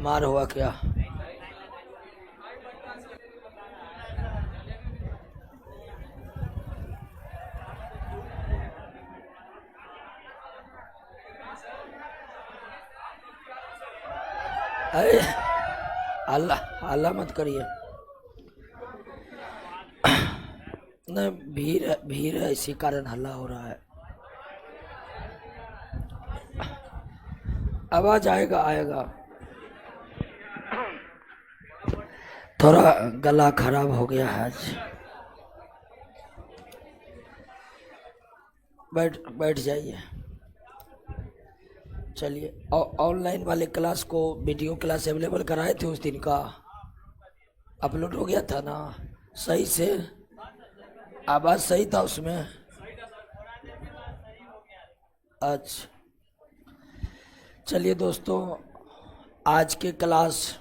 मार हुआ क्या? अरे हल्ला हल्ला मत करिए। नहीं, भीड़ है, इसी कारण हल्ला हो रहा है। आवाज आएगा। थोड़ा गला खराब हो गया है आज। बैठ जाइए। चलिए, ऑनलाइन वाले क्लास को वीडियो क्लास अवेलेबल कराए थे उस दिन का, अपलोड हो गया था ना सही से? आवाज सही था उसमें? अच्छा, चलिए दोस्तों, आज के क्लास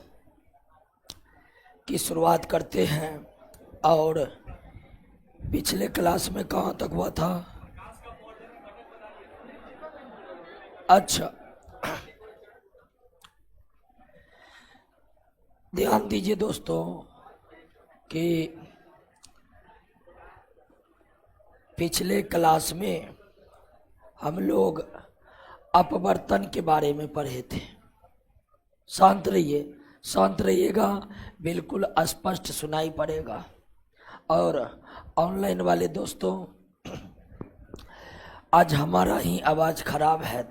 की शुरुआत करते हैं। और पिछले क्लास में कहाँ तक हुआ था? अच्छा, ध्यान दीजिए दोस्तों कि पिछले क्लास में हम लोग अपवर्तन के बारे में पढ़े थे। शांत रहिएगा, बिल्कुल स्पष्ट सुनाई पड़ेगा। और ऑनलाइन वाले दोस्तों, आज हमारा ही आवाज खराब है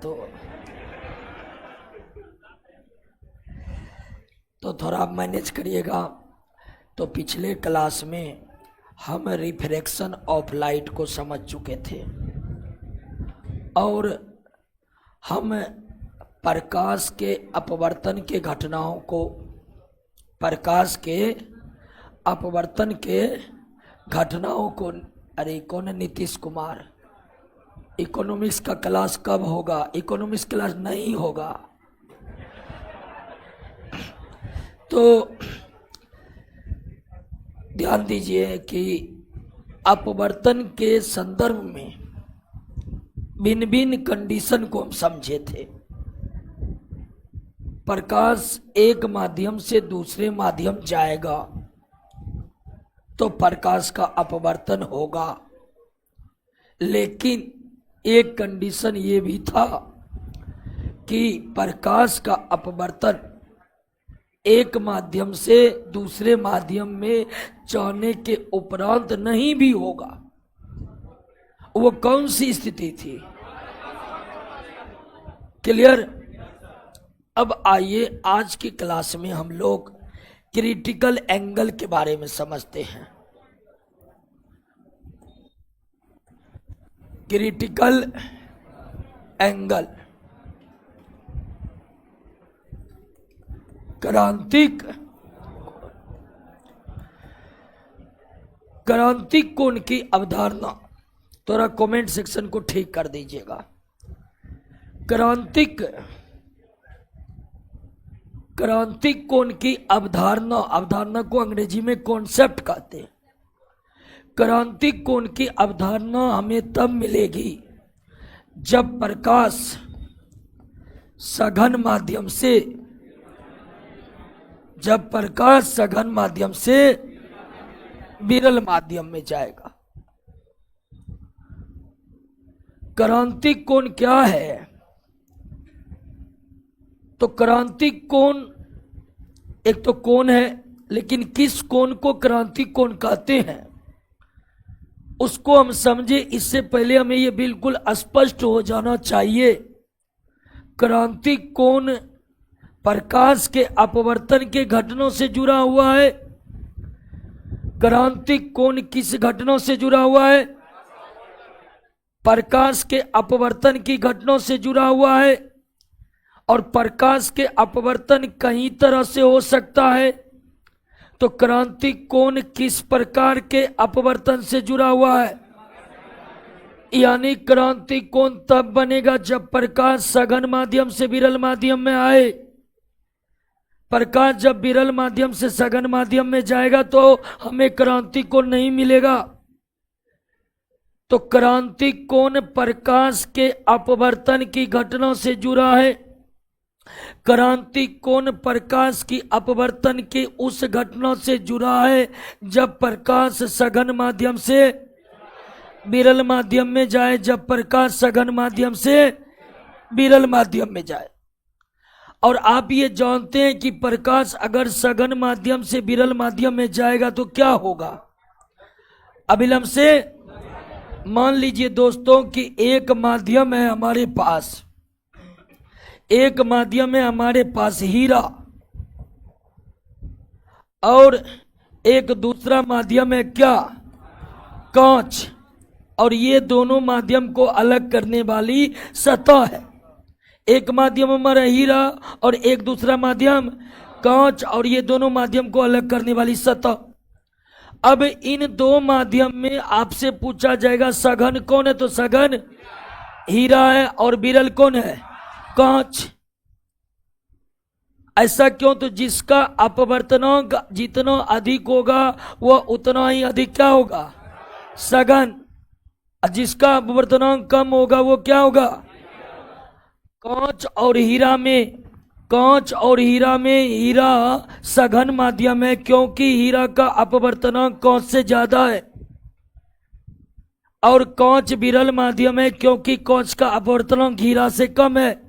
तो थोड़ा मैनेज करिएगा। तो पिछले क्लास में हम रिफ्रैक्शन ऑफ लाइट को समझ चुके थे और हम प्रकाश के अपवर्तन के घटनाओं को, प्रकाश के अपवर्तन के घटनाओं को, अरे कौन नीतीश कुमार, इकोनॉमिक्स का क्लास कब होगा? इकोनॉमिक्स क्लास नहीं होगा। तो ध्यान दीजिए कि अपवर्तन के संदर्भ में भिन्न भिन्न कंडीशन को हम समझे थे। प्रकाश एक माध्यम से दूसरे माध्यम जाएगा तो प्रकाश का अपवर्तन होगा, लेकिन एक कंडीशन ये भी था कि प्रकाश का अपवर्तन एक माध्यम से दूसरे माध्यम में जाने के उपरांत नहीं भी होगा। वो कौन सी स्थिति थी? क्लियर? अब आइए आज की क्लास में हम लोग क्रिटिकल एंगल के बारे में समझते हैं। क्रिटिकल एंगल, क्रांतिक कोण की अवधारणा। थोड़ा कमेंट सेक्शन को ठीक कर दीजिएगा। क्रांतिक कोण की अवधारणा को अंग्रेजी में कॉन्सेप्ट कहते हैं। क्रांतिक कोण की अवधारणा हमें तब मिलेगी जब प्रकाश सघन माध्यम से विरल माध्यम में जाएगा। क्रांतिक कोण क्या है? तो क्रांतिक कोण एक तो कोण है, लेकिन किस कोण को क्रांतिक कोण कहते हैं उसको हम समझे। इससे पहले हमें ये बिल्कुल स्पष्ट हो जाना चाहिए, क्रांतिक कोण प्रकाश के अपवर्तन के घटनाओं से जुड़ा हुआ है। क्रांतिक कोण किस घटनाओं से जुड़ा हुआ है? प्रकाश के अपवर्तन की घटनाओं से जुड़ा हुआ है। और प्रकाश के अपवर्तन कई तरह से हो सकता है। तो क्रांतिक कोण किस प्रकार के अपवर्तन से जुड़ा हुआ है? यानी क्रांतिक कोण तब बनेगा जब प्रकाश सघन माध्यम से विरल माध्यम में आए। प्रकाश जब विरल माध्यम से सघन माध्यम में जाएगा तो हमें क्रांतिक कोण नहीं मिलेगा। तो क्रांतिक कोण प्रकाश के अपवर्तन की घटना से जुड़ा है क्रांति कोण प्रकाश की अपवर्तन के उस घटना से जुड़ा है जब प्रकाश सघन माध्यम से विरल माध्यम में जाए, जब प्रकाश सघन माध्यम से विरल माध्यम में जाए। और आप ये जानते हैं कि प्रकाश अगर सघन माध्यम से विरल माध्यम में जाएगा तो क्या होगा? अविलंब से। मान लीजिए दोस्तों कि एक माध्यम है हमारे पास, एक माध्यम है हमारे पास हीरा, और एक दूसरा माध्यम है क्या? कांच। और ये दोनों माध्यम को अलग करने वाली सतह है। एक माध्यम हमारा हीरा और एक दूसरा माध्यम कांच, और ये दोनों माध्यम को अलग करने वाली सतह। अब इन दो माध्यम में आपसे पूछा जाएगा सघन कौन है, तो सघन हीरा है और विरल कौन है? कांच। ऐसा क्यों? तो जिसका अपवर्तनांक जितना अधिक होगा वह उतना ही अधिक क्या होगा? सघन। जिसका अपवर्तनांक कम होगा वो क्या होगा? कांच और हीरा में, कांच और हीरा में हीरा सघन माध्यम है क्योंकि हीरा का अपवर्तनांक कांच से ज्यादा है, और कांच विरल माध्यम है क्योंकि कांच का अपवर्तनांक हीरा से कम है।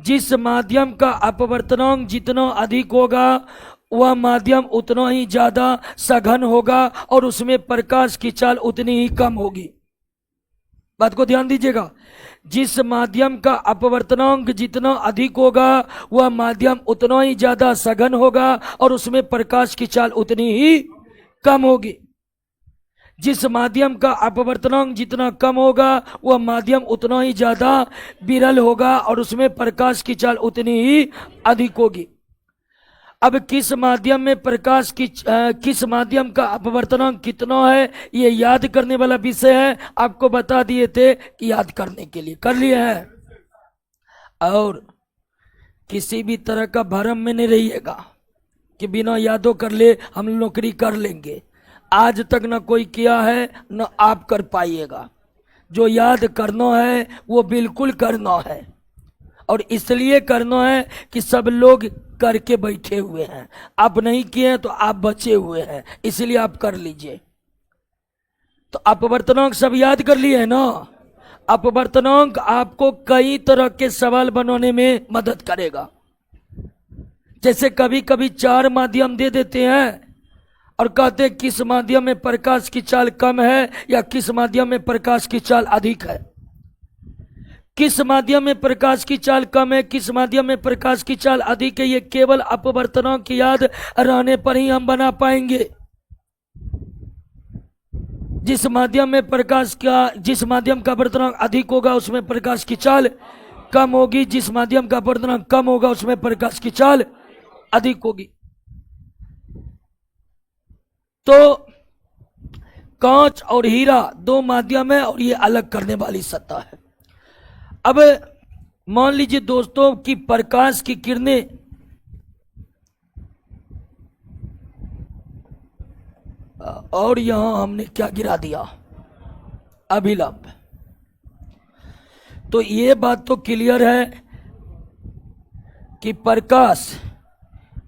जिस माध्यम का अपवर्तनांक जितना अधिक होगा वह माध्यम उतना ही ज्यादा सघन होगा और उसमें प्रकाश की चाल उतनी ही कम होगी। बात को ध्यान दीजिएगा। जिस माध्यम का अपवर्तनांक जितना अधिक होगा वह माध्यम उतना ही ज्यादा सघन होगा और उसमें प्रकाश की चाल उतनी ही कम होगी। जिस माध्यम का अपवर्तनांक जितना कम होगा वह माध्यम उतना ही ज्यादा विरल होगा और उसमें प्रकाश की चाल उतनी ही अधिक होगी। अब किस माध्यम में प्रकाश की किस माध्यम का अपवर्तनांक कितना है ये याद करने वाला विषय है। आपको बता दिए थे कि याद करने के लिए कर लिए हैं। और किसी भी तरह का भ्रम में नहीं रहिएगा कि बिना यादों कर ले हम नौकरी कर लेंगे। आज तक न कोई किया है न आप कर पाइएगा। जो याद करना है वो बिल्कुल करना है, और इसलिए करना है कि सब लोग करके बैठे हुए हैं। आप नहीं किए हैं तो आप बचे हुए हैं, इसलिए आप कर लीजिए। तो अपवर्तनांक सब याद कर लिए है ना। अपवर्तनांक आपको कई तरह के सवाल बनाने में मदद करेगा। जैसे कभी कभी 4 माध्यम दे देते हैं और कहते हैं किस माध्यम में प्रकाश की चाल कम है या किस माध्यम में प्रकाश की चाल अधिक है। किस माध्यम में प्रकाश की चाल कम है, किस माध्यम में प्रकाश की चाल अधिक है, ये केवल अपवर्तनांक की याद रहने पर ही हम बना पाएंगे। जिस माध्यम में जिस माध्यम का अपवर्तनांक अधिक होगा उसमें प्रकाश की चाल कम होगी, जिस माध्यम का अपवर्तनांक कम होगा उसमें प्रकाश की चाल अधिक होगी। तो कांच और हीरा 2 माध्यम है और ये अलग करने वाली सत्ता है। अब मान लीजिए दोस्तों कि प्रकाश की किरणें और यहां हमने क्या गिरा दिया? अभिलंब। तो ये बात तो क्लियर है कि प्रकाश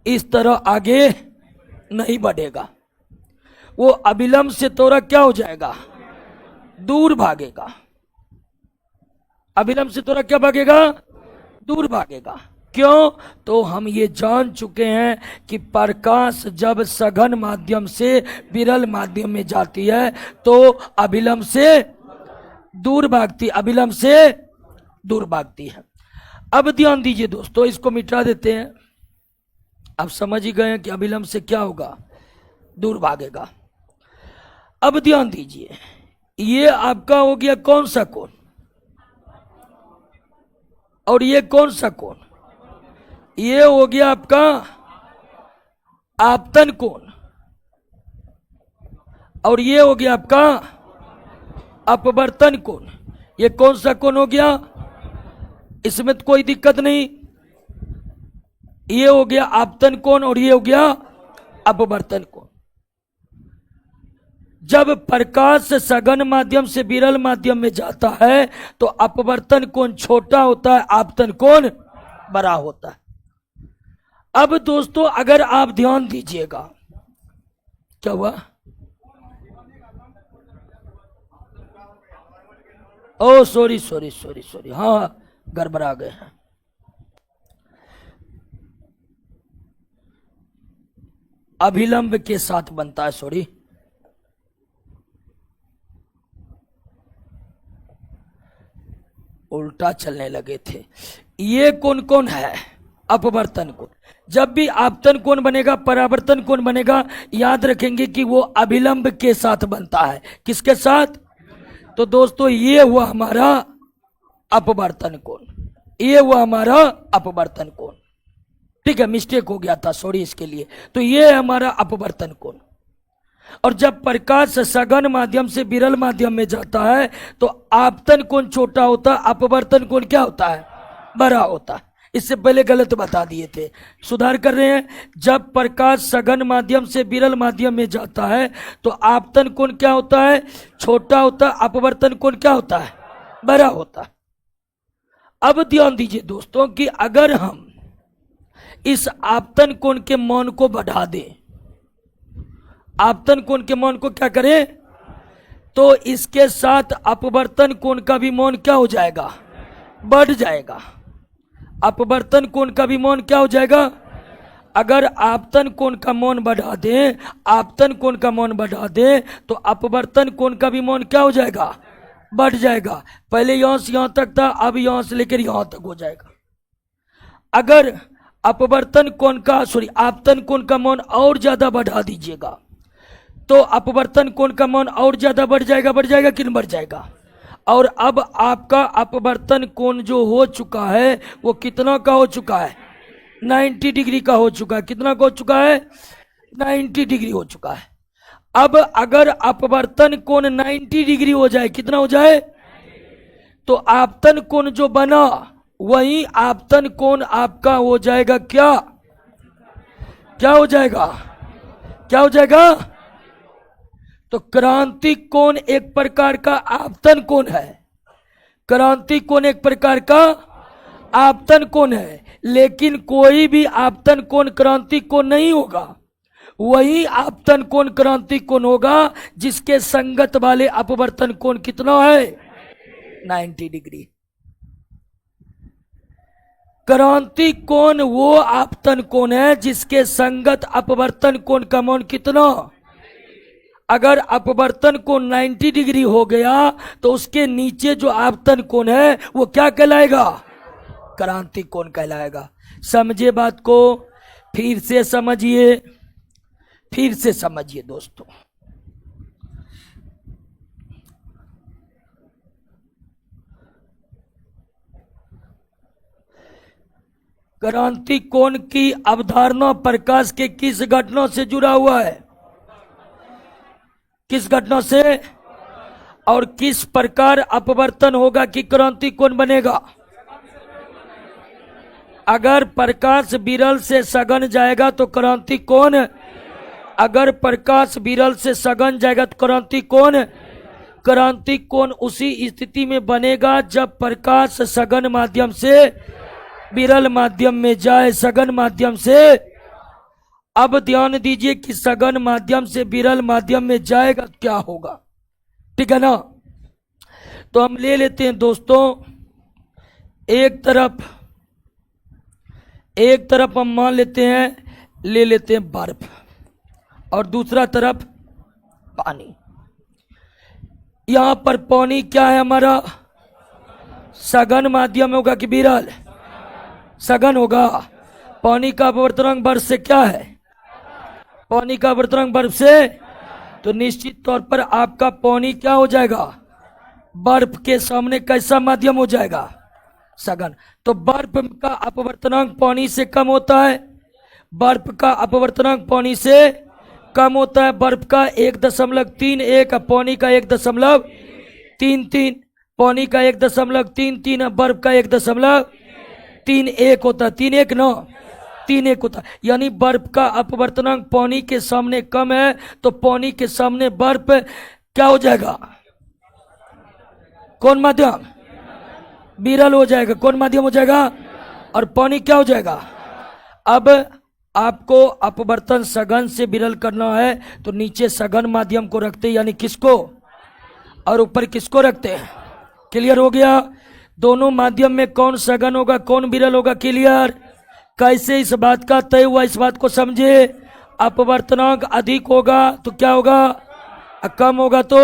इस तरह आगे नहीं बढ़ेगा, वो अभिलंब से थोड़ा क्या हो जाएगा? दूर भागेगा। अभिलंब से थोड़ा क्या भागेगा? दूर भागेगा। क्यों? तो हम ये जान चुके हैं कि प्रकाश जब सघन माध्यम से विरल माध्यम में जाती है तो अभिलंब से दूर भागती, अभिलंब से दूर भागती है। अब ध्यान दीजिए दोस्तों, इसको मिटा देते हैं। आप समझ ही गए हैं कि अभिलंब से क्या होगा? दूर भागेगा। अब ध्यान दीजिए, ये आपका हो गया कौन सा कोण, और ये कौन सा कोण? ये हो गया आपका आपतन कोण, और ये हो गया आपका अपवर्तन कोण। ये कौन सा कोण हो गया? इसमें तो कोई दिक्कत नहीं। ये हो गया आपतन कोण और ये हो गया अपवर्तन कोण। जब प्रकाश सघन माध्यम से विरल माध्यम में जाता है तो अपवर्तन कोण छोटा होता है, आपतन कोण बड़ा होता है। अब दोस्तों अगर आप ध्यान दीजिएगा, क्या हुआ? ओ सॉरी सॉरी सॉरी सॉरी, हाँ गड़बड़ा गए हैं। अभिलंब के साथ बनता है, सॉरी। उल्टा चलने लगे थे। ये कौन कौन है? अपवर्तन कोण। जब भी आपतन कोण बनेगा, परावर्तन कोण बनेगा, याद रखेंगे कि वो अभिलंब के साथ बनता है। किसके साथ? तो दोस्तों ये हुआ हमारा अपवर्तन कोण, ये हुआ हमारा अपवर्तन कोण। ठीक है, मिस्टेक हो गया था, सॉरी इसके लिए। तो ये है हमारा अपवर्तन कोण। और जब प्रकाश सघन माध्यम से विरल माध्यम में जाता है तो आपतन कोण छोटा होता है, अपवर्तन कोण क्या होता है? बड़ा होता है। इससे पहले गलत बता दिए थे, सुधार कर रहे हैं। जब प्रकाश सघन माध्यम से विरल माध्यम में जाता है तो आपतन कोण क्या होता है? छोटा होता है। अपवर्तन कोण क्या होता है? बड़ा होता है। अब ध्यान दीजिए दोस्तों कि अगर हम इस आपतन कोण के मान को बढ़ा दें, आपतन कोण के मान को क्या करें, तो इसके साथ अपवर्तन कोण का भी मान क्या हो जाएगा? बढ़ जाएगा। अपवर्तन कोण का भी मान क्या हो जाएगा? अगर आपतन कोण का मान बढ़ा दें, आपतन कोण का मान बढ़ा दें तो अपवर्तन कोण का भी मान क्या हो जाएगा? बढ़ जाएगा। पहले यहां से यहां तक था, अब यहां से लेकर यहां तक हो जाएगा। अगर अपवर्तन कोण का आपतन कोण का मान और ज्यादा बढ़ा दीजिएगा तो अपवर्तन कोण का मान और ज्यादा बढ़ जाएगा। बढ़ जाएगा कि नहीं बढ़ जाएगा? और अब आपका अपवर्तन कोण जो हो चुका है वो कितना का हो चुका है? 90 डिग्री का हो चुका है। कितना का हो चुका है? 90 डिग्री हो चुका है। अब अगर अपवर्तन कोण 90 डिग्री हो जाए, कितना हो जाए? तो आपतन कोण जो बना वही आपतन कोण आपका हो जाएगा क्या? क्या हो जाएगा? क्या हो जाएगा? तो क्रांतिक कोण एक प्रकार का आपतन कोण है। क्रांतिक कोण एक प्रकार का आपतन कोण है, लेकिन कोई भी आपतन कोण क्रांतिक कोण नहीं होगा। वही आपतन कोण क्रांतिक कोण होगा जिसके संगत वाले अपवर्तन कोण कितना है? 90 डिग्री। क्रांतिक कोण वो आपतन कोण है जिसके संगत अपवर्तन कोण का मान कितना? अगर अपवर्तन कोण 90 डिग्री हो गया तो उसके नीचे जो आपतन कोण है वो क्या कहलाएगा? क्रांतिक कोण कहलाएगा। समझे बात को? फिर से समझिए, फिर से समझिए दोस्तों। क्रांतिक कोण की अवधारणा प्रकाश के किस घटना से जुड़ा हुआ है? किस घटना से? और किस प्रकार अपवर्तन होगा कि क्रांतिक कोण बनेगा? अगर प्रकाश विरल से सघन जाएगा तो क्रांतिक कोण, अगर प्रकाश विरल से सघन जाएगा तो क्रांतिक कोण, क्रांतिक कोण उसी स्थिति में बनेगा जब प्रकाश सघन माध्यम से विरल माध्यम में जाए। सघन माध्यम से, अब ध्यान दीजिए कि सघन माध्यम से विरल माध्यम में जाएगा तो क्या होगा? ठीक है ना? तो हम ले लेते हैं दोस्तों, एक तरफ हम मान लेते हैं, ले लेते हैं बर्फ, और दूसरा तरफ पानी। यहां पर पानी क्या है हमारा? सघन माध्यम होगा कि विरल? सघन होगा। पानी का अपवर्तनांक बर्फ से क्या है? पानी का अपवर्तनांक बर्फ से, तो निश्चित तौर पर आपका पानी क्या हो जाएगा? बर्फ के सामने कैसा माध्यम हो जाएगा? सघन। तो बर्फ का अपवर्तनांक पानी से कम होता है। बर्फ का अपवर्तनांक पानी से कम होता है। बर्फ का 1.31, पानी का 1.33, पानी का 1.33, बर्फ का 1.31 होता है। 3.1 होता है। यानी बर्फ का अपवर्तनांक पानी के सामने कम है तो पानी के सामने बर्फ क्या हो जाएगा? कौन माध्यम? विरल हो जाएगा। कौन माध्यम हो जाएगा? और पानी क्या हो जाएगा। अब आपको अपवर्तन सघन से विरल करना है तो नीचे सघन माध्यम को रखते यानी किसको, और ऊपर किसको रखते हैं। क्लियर हो गया। दोनों माध्यम में कौन सघन होगा कौन विरल होगा। क्लियर। कैसे इस बात का तय हुआ, इस बात को समझे। अपवर्तनांक अधिक होगा तो क्या होगा, कम होगा तो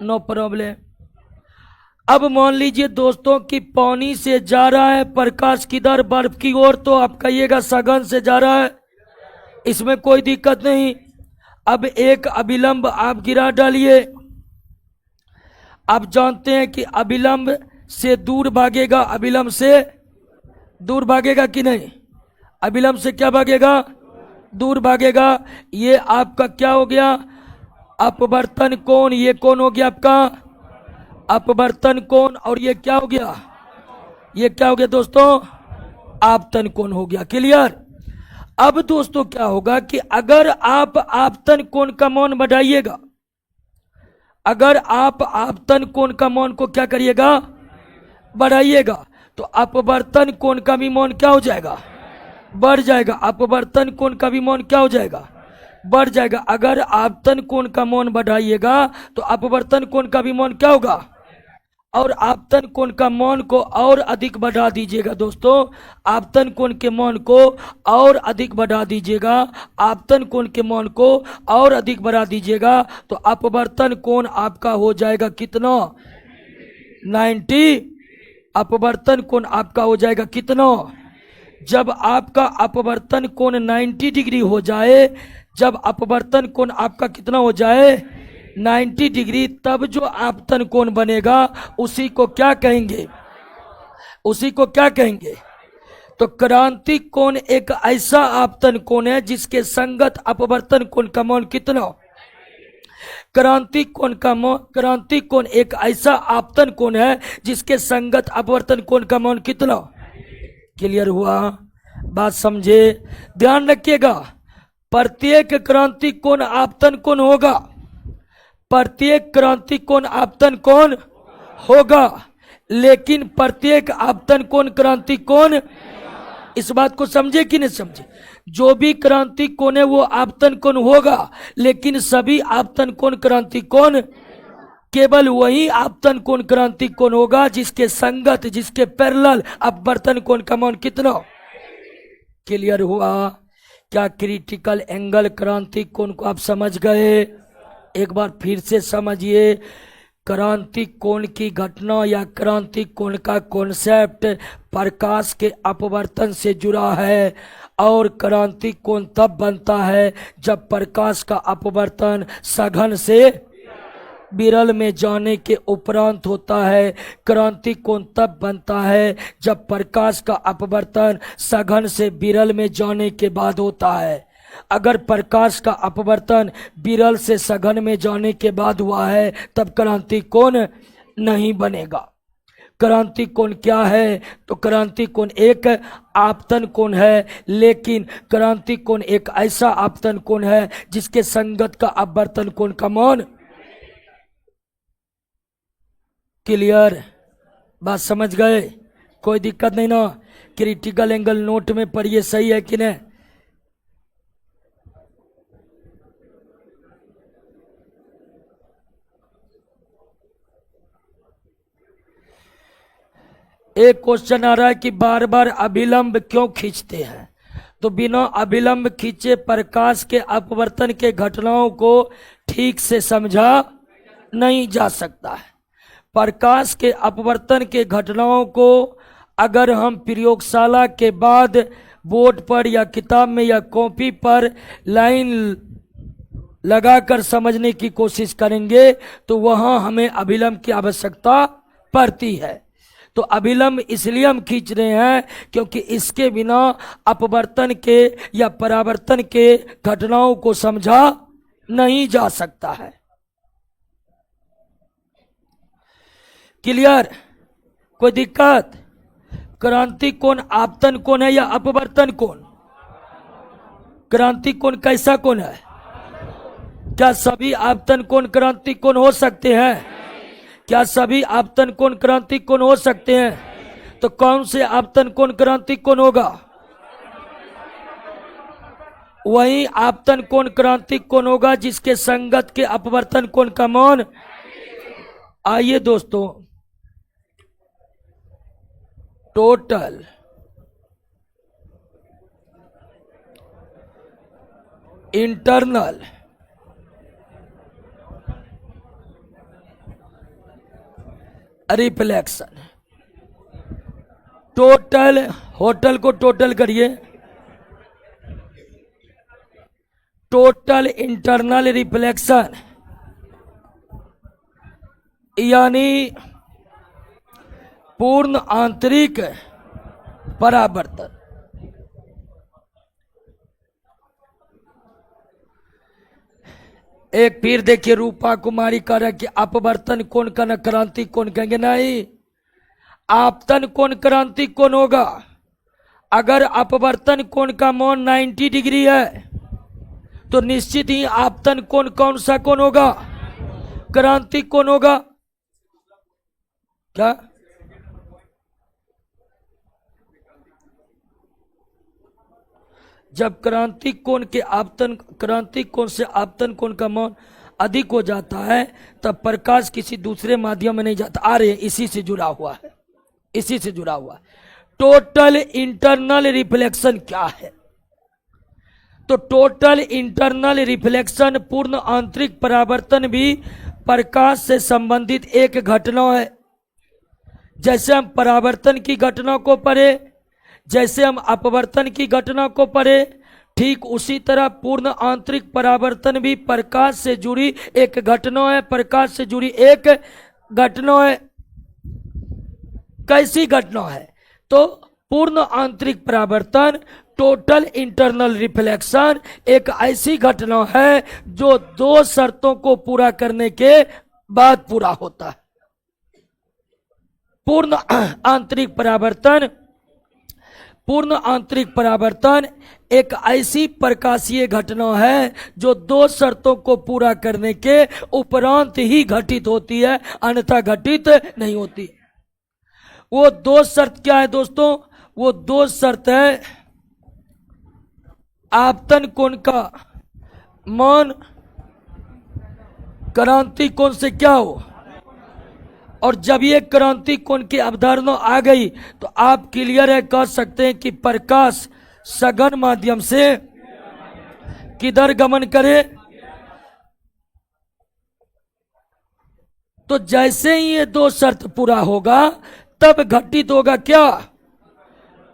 नो प्रॉब्लम। अब मान लीजिए दोस्तों कि पानी से जा रहा है प्रकाश किधर, बर्फ की ओर, तो आप कहिएगा सघन से जा रहा है, इसमें कोई दिक्कत नहीं। अब एक अभिलंब आप गिरा डालिए। आप जानते हैं कि अभिलंब से दूर भागेगा, अभिलंब से दूर भागेगा कि नहीं, अभिलंब से क्या भागेगा, दूर भागेगा। ये आपका क्या हो गया, अपवर्तन कोण। ये कौन हो गया आपका अपवर्तन कोण, और ये क्या हो गया, ये क्या हो गया दोस्तों, आपतन कोण हो गया। क्लियर। अब दोस्तों क्या होगा कि अगर आप आपतन कोण का मान बढ़ाइएगा, अगर आप आपतन कोण का मान को क्या करिएगा, बढ़ाइएगा, तो अपवर्तन कोण का भी मान क्या हो जाएगा, बढ़ जाएगा। अपवर्तन कोण का भी मान क्या हो जाएगा, बढ़ जाएगा। अगर आपतन कोण का मान बढ़ाइएगा तो अपवर्तन कोण का भी मान क्या होगा, और आपतन कोण का मान को और अधिक बढ़ा दीजिएगा दोस्तों, आपतन कोण के मान को और अधिक बढ़ा दीजिएगा, आपतन कोण के मान को और अधिक बढ़ा दीजिएगा, तो अपवर्तन कोण आपका हो जाएगा कितना, 90। अपवर्तन कोण आपका हो जाएगा कितना, जब आपका अपवर्तन कोण 90 डिग्री हो जाए, जब अपवर्तन कोण आपका कितना हो जाए 90 डिग्री, तब जो आपतन कोण बनेगा उसी को क्या कहेंगे, उसी को क्या कहेंगे, तो क्रांतिक कोण एक ऐसा आपतन कोण है जिसके संगत अपवर्तन कोण का मान कितना, क्रांतिक कोण का मान, क्रांतिक कोण एक ऐसा आपतन कोण है जिसके संगत अपवर्तन कोण का मान कितना। क्लियर हुआ, बात समझे। ध्यान रखिएगा, प्रत्येक क्रांतिक कोण आपतन कोण होगा, प्रत्येक क्रांतिक कोण आपतन कोण होगा, लेकिन प्रत्येक आपतन कोण क्रांतिक कोण, इस बात को समझे कि नहीं समझे। जो भी क्रांतिक कोण है वो आपतन कोण होगा, लेकिन सभी आपतन कोण क्रांतिक कोण, केवल वही आपतन कोण क्रांतिक कोण होगा जिसके संगत, जिसके पैरेलल अपवर्तन कोण का मान कितना। क्लियर हुआ। क्या क्रिटिकल एंगल क्रांतिक कोण को आप समझ गए। एक बार फिर से समझिए, क्रांतिक कोण की घटना या क्रांतिक कोण का कॉन्सेप्ट प्रकाश के अपवर्तन से जुड़ा है, और क्रांतिक कोण तब बनता है जब प्रकाश का अपवर्तन सघन से विरल में जाने के उपरांत होता है। क्रांतिक कोण तब बनता है जब प्रकाश का अपवर्तन सघन से विरल में जाने के बाद होता है। अगर प्रकाश का अपवर्तन विरल से सघन में जाने के बाद हुआ है तब क्रांतिक कोण नहीं बनेगा। क्रांतिक कोण क्या है, तो क्रांतिक कोण एक आपतन कोण है, लेकिन क्रांतिक कोण एक ऐसा आपतन कोण है जिसके संगत का अपवर्तन कोण का मान। क्लियर, बात समझ गए, कोई दिक्कत नहीं ना। क्रिटिकल एंगल नोट में पढ़िए, सही है कि नहीं। एक क्वेश्चन आ रहा है कि बार बार अभिलंब क्यों खींचते हैं, तो बिना अभिलंब खींचे प्रकाश के अपवर्तन के घटनाओं को ठीक से समझा नहीं जा सकता है। प्रकाश के अपवर्तन के घटनाओं को अगर हम प्रयोगशाला के बाद बोर्ड पर या किताब में या कॉपी पर लाइन लगाकर समझने की कोशिश करेंगे तो वहां हमें अभिलंब की आवश्यकता पड़ती है। तो अभिलंब इसलिए हम खींच रहे हैं क्योंकि इसके बिना अपवर्तन के या परावर्तन के घटनाओं को समझा नहीं जा सकता है। क्लियर, कोई दिक्कत। क्रांतिक कोण आपतन कोण है या अपवर्तन कोण, क्रांतिक कोण कैसा कोण है, क्या सभी आपतन कोण क्रांतिक कोण हो सकते हैं, क्या सभी आपतन कोण क्रांतिक कोण हो सकते हैं। तो कौन से आपतन कोण क्रांतिक कोण होगा? वही आपतन कोण क्रांतिक कोण होगा जिसके संगत के अपवर्तन कोण का मान। आइए दोस्तों, total internal reflection, total, hotel को टोटल करिए, टोटल इंटरनल रिफ्लेक्शन यानी पूर्ण आंतरिक परावर्तन। एक फिर देखिए, रूपा कुमारी कह रहा है कि अपवर्तन कोण का न क्रांतिक कोण कहेंगे। नहीं, आपतन कोण क्रांतिक कोण होगा। अगर अपवर्तन कोण का मान 90 डिग्री है तो निश्चित ही आपतन कोण कौन सा कोण होगा? क्रांतिक कोण होगा। क्या? जब क्रांतिक कोण के आपतन, क्रांतिक कोण से आपतन कोण का मान अधिक हो जाता है तब प्रकाश किसी दूसरे माध्यम में नहीं जाता। आ रहे, इसी से जुड़ा हुआ है, इसी से जुड़ा हुआ है। टोटल इंटरनल रिफ्लेक्शन क्या है? तो टोटल इंटरनल रिफ्लेक्शन पूर्ण आंतरिक परावर्तन भी प्रकाश से संबंधित एक घटना है। जैसे हम परावर्तन की घटना को पढ़े, जैसे हम अपवर्तन की घटना को पढ़े, ठीक उसी तरह पूर्ण आंतरिक परावर्तन भी प्रकाश से जुड़ी एक घटना है। प्रकाश से जुड़ी एक घटना है। कैसी घटना है? तो पूर्ण आंतरिक परावर्तन, टोटल इंटरनल रिफ्लेक्शन एक ऐसी घटना है जो दो शर्तों को पूरा करने के बाद पूरा होता है। पूर्ण आंतरिक परावर्तन, पूर्ण आंतरिक परावर्तन एक ऐसी प्रकाशीय घटना है जो दो शर्तों को पूरा करने के उपरांत ही घटित होती है, अन्यथा घटित नहीं होती। वो दो शर्त क्या है दोस्तों? वो दो शर्त है, आपतन कोण का मान क्रांतिक कोण से क्या हो, और जब ये क्रांतिक कोण की अवधारणा आ गई तो आप क्लियर है कह सकते हैं कि प्रकाश सघन माध्यम से किधर गमन करे। तो जैसे ही ये दो शर्त पूरा होगा तब घटित होगा क्या?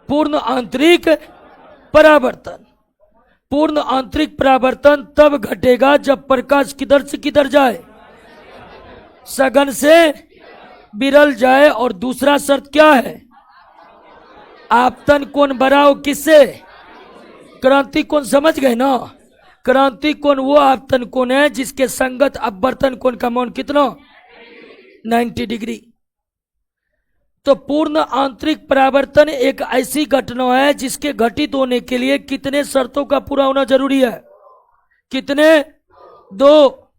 पूर्ण आंतरिक परावर्तन। पूर्ण आंतरिक परावर्तन तब घटेगा जब प्रकाश किधर से किधर जाए? सघन से विरल जाए। और दूसरा शर्त क्या है? आपतन कोण बड़ा हो किससे? क्रांतिक कोण। समझ गए ना? क्रांतिक कोण वो आपतन कोण है जिसके संगत अपवर्तन कोण का मान कितना? 90 डिग्री। तो पूर्ण आंतरिक परावर्तन एक ऐसी घटना है जिसके घटित होने के लिए कितने शर्तों का पूरा होना जरूरी है? कितने? दो।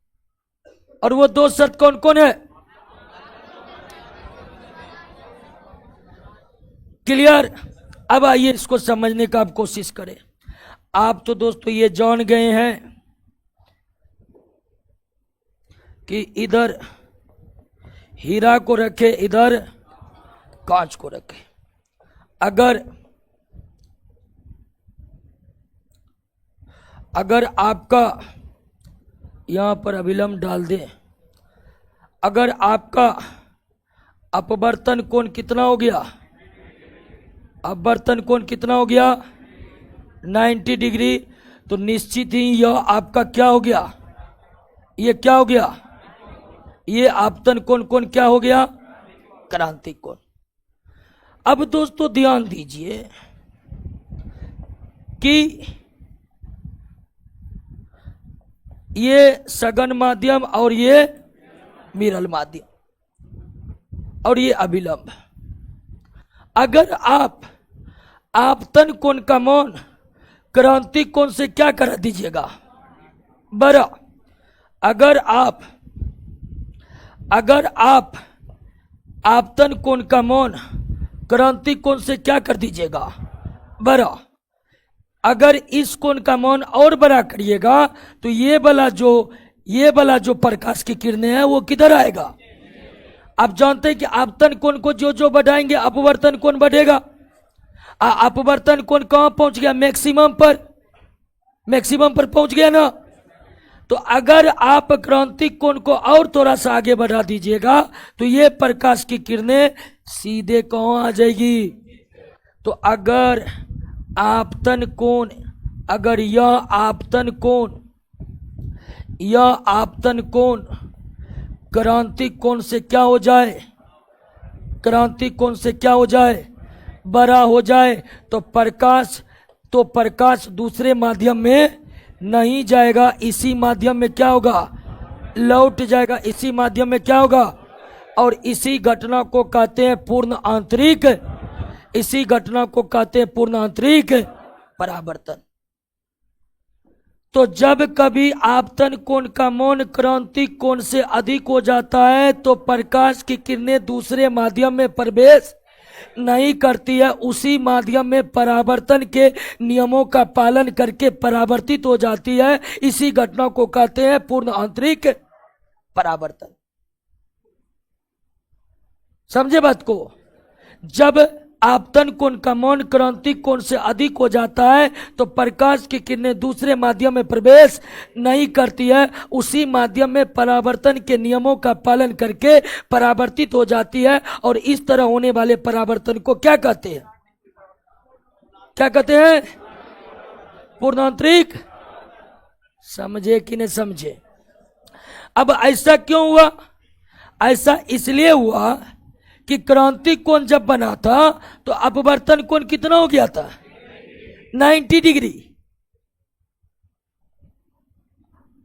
और वो दो शर्त कौन कौन है? क्लियर? अब आइए इसको समझने का आप कोशिश करें। आप तो दोस्तों ये जान गए हैं कि इधर हीरा को रखे, इधर कांच को रखे। अगर आपका यहां पर अभिलंब डाल दें, अगर आपका अपवर्तन कोण कितना हो गया? अपवर्तन कोण कितना हो गया? 90 डिग्री। तो निश्चित ही यह आपका क्या हो गया? ये क्या हो गया? ये आपतन कोण कोण क्या हो गया? क्रांतिक कोण। अब दोस्तों ध्यान दीजिए कि ये सघन माध्यम और ये विरल माध्यम और ये अभिलंब, अगर आप आपतन कोण का मान क्रांतिक कोण से क्या करा दीजिएगा? बड़ा। अगर आप आपतन कोण का मान क्रांति कोण से क्या कर दीजिएगा, बड़ा। अगर इस कोण का मान और बड़ा करिएगा तो ये वाला जो प्रकाश की किरणें हैं वो किधर आएगा। आप जानते हैं कि आपतन कोण को जो जो बढ़ाएंगे अपवर्तन कोण बढ़ेगा। अपवर्तन कोण कहां पहुंच गया, मैक्सिमम पर पहुंच गया ना। तो अगर आप क्रांति कोण को और थोड़ा सा आगे बढ़ा दीजिएगा तो ये प्रकाश की किरणें सीधे कहां आ जाएगी। तो अगर आपतन कोण, अगर यह आपतन कोण क्रांति कोण से क्या हो जाए, क्रांति कोण से क्या हो जाए, बड़ा हो जाए, तो प्रकाश दूसरे माध्यम में नहीं जाएगा, इसी माध्यम में क्या होगा, लौट जाएगा। इसी माध्यम में क्या होगा, और इसी घटना को कहते हैं पूर्ण आंतरिक, इसी घटना को कहते हैं पूर्ण आंतरिक परावर्तन। तो जब कभी आपतन कोण का मान क्रांति कोण से अधिक हो जाता है तो प्रकाश की किरणें दूसरे माध्यम में प्रवेश नहीं करती है, उसी माध्यम में परावर्तन के नियमों का पालन करके परावर्तित हो जाती है। इसी घटना को कहते हैं पूर्ण आंतरिक परावर्तन। समझे बात को। जब आपतन कोण का मान क्रांति कोण से अधिक हो जाता है तो प्रकाश की किरणें दूसरे माध्यम में प्रवेश नहीं करती है, उसी माध्यम में परावर्तन के नियमों का पालन करके परावर्तित हो जाती है। और इस तरह होने वाले परावर्तन को क्या कहते हैं, क्या कहते हैं, पूर्ण आंतरिक। समझे कि नहीं समझे। अब ऐसा क्यों हुआ, ऐसा इसलिए हुआ कि क्रांति कोण जब बना था तो अपवर्तन कोण कितना हो गया था, 90 डिग्री।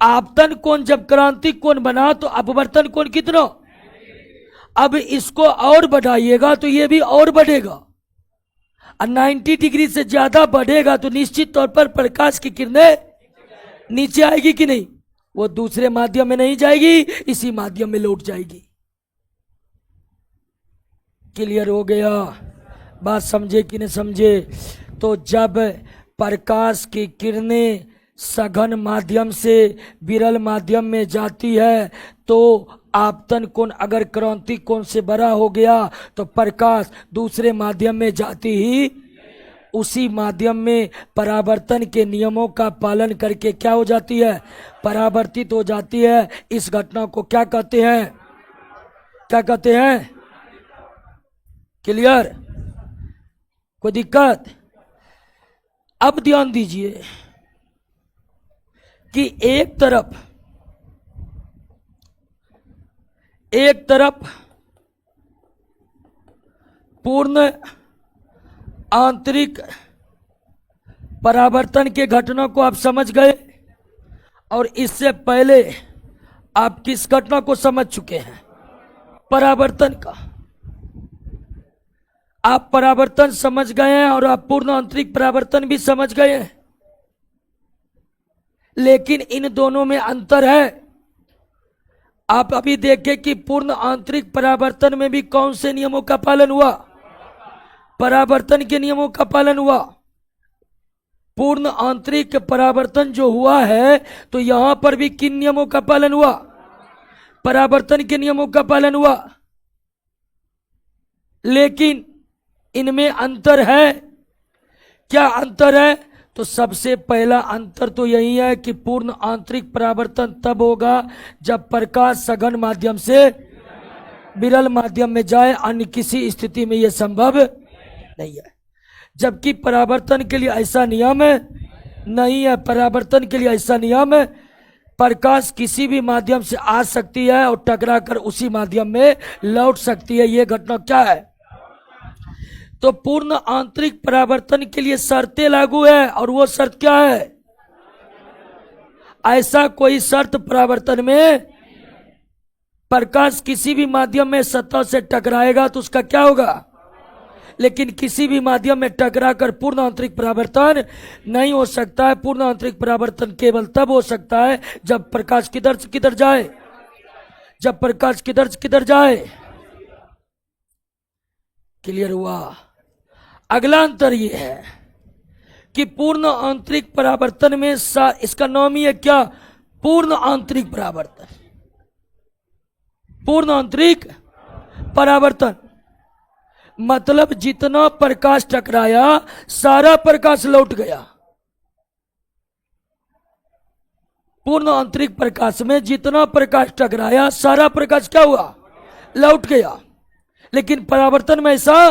आपतन कोण जब क्रांति कोण बना तो अपवर्तन कोण कितना, अब इसको और बढ़ाइएगा तो ये भी और बढ़ेगा, और 90 डिग्री से ज्यादा बढ़ेगा तो निश्चित तौर पर प्रकाश की किरणें नीचे आएगी कि नहीं, वो दूसरे माध्यम में नहीं जाएगी, इसी माध्यम में लौट जाएगी। क्लियर हो गया, बात समझे कि नहीं समझे। तो जब प्रकाश की किरणें सघन माध्यम से विरल माध्यम में जाती है तो आपतन कोण अगर क्रांति कोण से बड़ा हो गया तो प्रकाश दूसरे माध्यम में जाती ही उसी माध्यम में परावर्तन के नियमों का पालन करके क्या हो जाती है, परावर्तित हो जाती है। इस घटना को क्या कहते हैं, क्या कहते हैं। क्लियर, कोई दिक्कत। अब ध्यान दीजिए कि एक तरफ पूर्ण आंतरिक परावर्तन के घटना को आप समझ गए, और इससे पहले आप किस घटना को समझ चुके हैं, परावर्तन का। आप परावर्तन समझ गए हैं और आप पूर्ण आंतरिक परावर्तन भी समझ गए हैं, लेकिन इन दोनों में अंतर है। आप अभी देखें कि पूर्ण आंतरिक परावर्तन में भी कौन से नियमों का पालन हुआ, परावर्तन के नियमों का पालन हुआ। पूर्ण आंतरिक परावर्तन जो हुआ है तो यहां पर भी किन नियमों का पालन हुआ, परावर्तन के नियमों का पालन हुआ। लेकिन इनमें अंतर है, क्या अंतर है, तो सबसे पहला अंतर तो यही है कि पूर्ण आंतरिक परावर्तन तब होगा जब प्रकाश सघन माध्यम से विरल माध्यम में जाए, अन्य किसी स्थिति में यह संभव नहीं है। जबकि परावर्तन के लिए ऐसा नियम नहीं है, परावर्तन के लिए ऐसा नियम है, प्रकाश किसी भी माध्यम से आ सकती है और टकराकर उसी माध्यम में लौट सकती है। यह घटना क्या है, तो पूर्ण आंतरिक परावर्तन के लिए शर्तें लागू है, और वो शर्त क्या है, ऐसा कोई शर्त परावर्तन में प्रकाश किसी भी माध्यम में सतह से टकराएगा तो उसका क्या होगा, लेकिन किसी भी माध्यम में टकराकर पूर्ण आंतरिक परावर्तन नहीं हो सकता है। पूर्ण आंतरिक परावर्तन केवल तब हो सकता है जब प्रकाश किधर से किधर जाए, जब प्रकाश किधर से किधर जाए। क्लियर हुआ। अगला अंतर यह है कि पूर्ण आंतरिक परावर्तन में इसका नाम ही है क्या? पूर्ण आंतरिक परावर्तन। पूर्ण आंतरिक परावर्तन मतलब जितना प्रकाश टकराया सारा प्रकाश लौट गया। पूर्ण आंतरिक प्रकाश में जितना प्रकाश टकराया सारा प्रकाश क्या हुआ? लौट गया। लेकिन परावर्तन में ऐसा,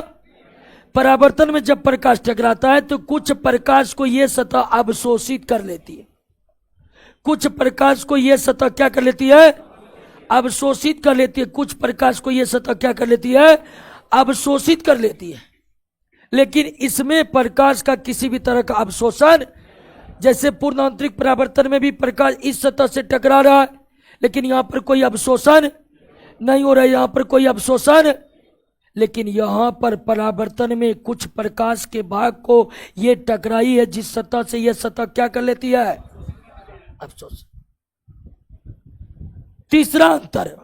परावर्तन में जब प्रकाश टकराता है तो कुछ प्रकाश को यह सतह अवशोषित कर लेती है, कुछ प्रकाश को यह सतह क्या कर लेती है? अवशोषित कर लेती है। कुछ प्रकाश को यह सतह क्या कर लेती है? अवशोषित कर लेती है। लेकिन इसमें प्रकाश का किसी भी तरह का अवशोषण, जैसे पूर्ण आंतरिक परावर्तन में भी प्रकाश इस सतह से टकरा रहा है लेकिन यहां पर कोई अवशोषण नहीं हो रहा है, यहां पर कोई अवशोषण। लेकिन यहां पर परावर्तन में कुछ प्रकाश के भाग को ये टकराई है जिस सतह से यह सतह क्या कर लेती है? अवशोषण। तीसरा अंतर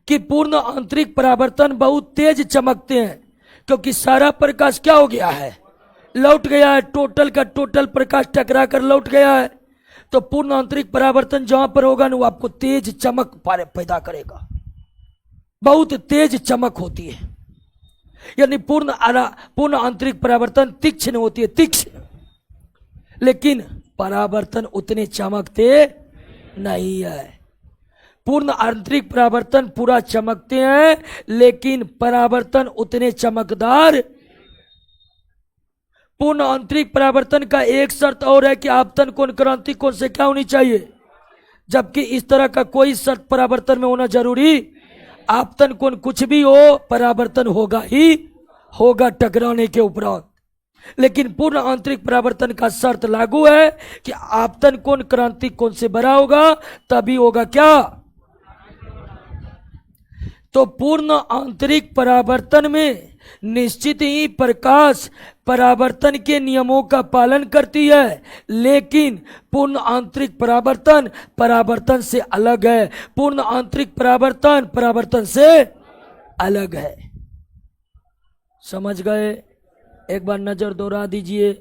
कि पूर्ण आंतरिक परावर्तन बहुत तेज चमकते हैं क्योंकि सारा प्रकाश क्या हो गया है? लौट गया है। टोटल का टोटल प्रकाश टकरा कर लौट गया है। तो पूर्ण आंतरिक परावर्तन जहां पर होगा ना वो आपको तेज चमक पैदा करेगा, बहुत तेज चमक होती है। यानी पूर्ण आंतरिक परावर्तन तीक्ष्ण होती है, तीक्ष्ण। लेकिन परावर्तन उतने चमकते नहीं है। पूर्ण आंतरिक परावर्तन पूरा चमकते हैं लेकिन परावर्तन उतने चमकदार। पूर्ण आंतरिक परावर्तन का एक शर्त और है कि आपतन कोण क्रांति कोण से क्या होनी चाहिए, जबकि इस तरह का कोई शर्त परावर्तन में होना जरूरी। आपतन कोण कुछ भी हो परावर्तन होगा ही होगा टकराने के उपरांत। लेकिन पूर्ण आंतरिक परावर्तन का शर्त लागू है कि आपतन कोण क्रांति कोण से बड़ा होगा तभी होगा क्या? तो पूर्ण आंतरिक परावर्तन में निश्चित ही प्रकाश परावर्तन के नियमों का पालन करती है, लेकिन पूर्ण आंतरिक परावर्तन परावर्तन से अलग है। पूर्ण आंतरिक परावर्तन परावर्तन से अलग है। समझ गए? एक बार नजर दोहरा दीजिए।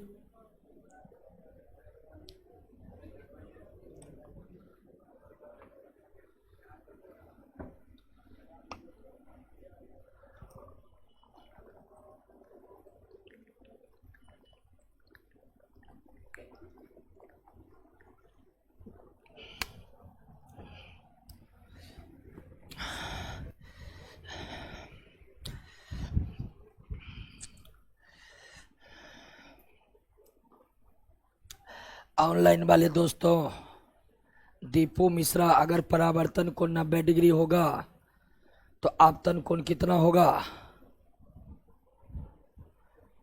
ऑनलाइन वाले दोस्तों, दीपू मिश्रा, अगर परावर्तन कोण 90 डिग्री होगा तो आपतन कोण कितना होगा?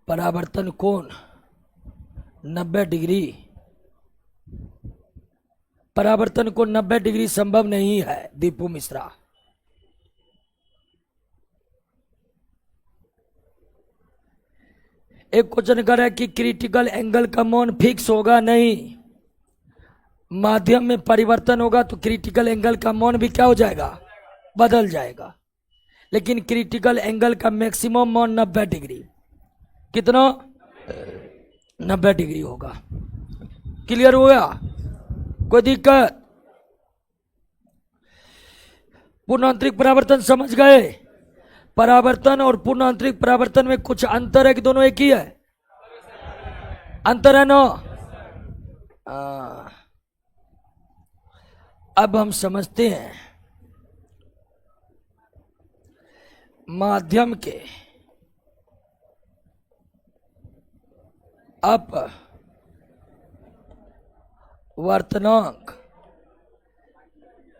परावर्तन कोण 90 डिग्री, परावर्तन कोण 90 डिग्री संभव नहीं है दीपू मिश्रा। एक क्वेश्चन कर रहा है कि क्रिटिकल एंगल का मान फिक्स होगा? नहीं, माध्यम में परिवर्तन होगा तो क्रिटिकल एंगल का मान भी क्या हो जाएगा? बदल जाएगा। लेकिन क्रिटिकल एंगल का मैक्सिमम मान 90 डिग्री, कितना? 90 डिग्री होगा। क्लियर हो गया? कोई दिक्कत? पूर्ण आंतरिक परावर्तन समझ गए? परावर्तन और पूर्ण आंतरिक परावर्तन में कुछ अंतर है कि दोनों एक ही है? अंतर है ना? अब हम समझते हैं माध्यम के अपवर्तनांक।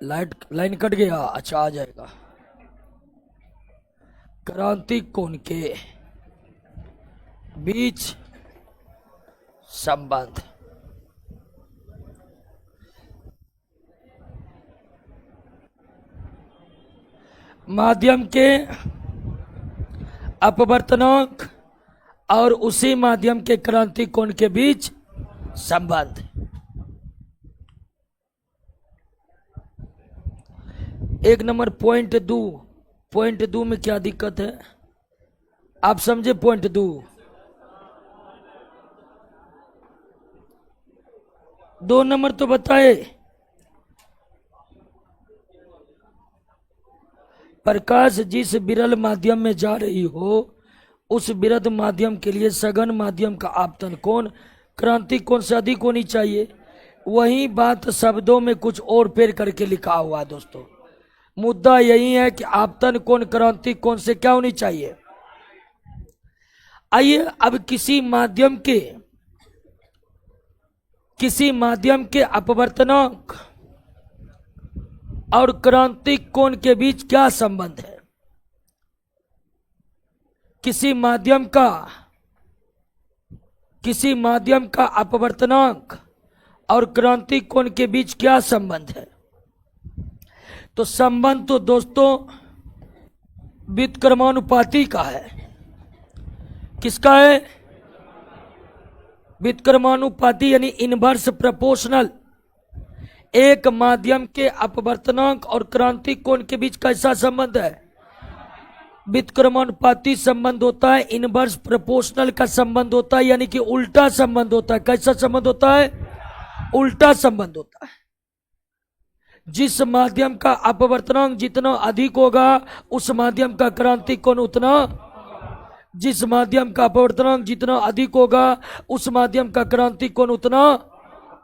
लाइन कट गया, अच्छा आ जाएगा। क्रांति कोण के बीच संबंध। माध्यम के अपवर्तनांक और उसी माध्यम के क्रांति कोण के बीच संबंध। एक नंबर पॉइंट 2 में क्या दिक्कत है? आप समझे पॉइंट 2। 2 नंबर तो बताए, प्रकाश जिस विरल माध्यम में जा रही हो उस विरल माध्यम के लिए सघन माध्यम का आपतन कोण क्रांति कोण से अधिक होनी चाहिए। वही बात शब्दों में कुछ और फेर करके लिखा हुआ है दोस्तों। मुद्दा यही है कि आपतन कोण क्रांति कोण से क्या होनी चाहिए। आइए अब किसी माध्यम के अपवर्तनांक और क्रांतिक कोण के बीच क्या संबंध है। किसी माध्यम का अपवर्तनांक और क्रांतिक कोण के बीच क्या संबंध है। तो संबंध तो दोस्तों व्युत्क्रमानुपाती का है। किसका है? व्युत्क्रमानुपाती यानी इनवर्स प्रोपोर्शनल। एक माध्यम के अपवर्तनांक और क्रांतिक कोण के बीच कैसा संबंध है? व्युत्क्रमानुपाती संबंध होता है, इनवर्स प्रोपोर्शनल का संबंध होता है, यानी कि उल्टा संबंध होता है। कैसा संबंध होता है? उल्टा संबंध होता है। जिस माध्यम का अपवर्तनांक जितना अधिक होगा उस माध्यम का क्रांतिक कोण उतना, जिस माध्यम का अपवर्तनांक जितना अधिक होगा उस माध्यम का क्रांतिक कोण उतना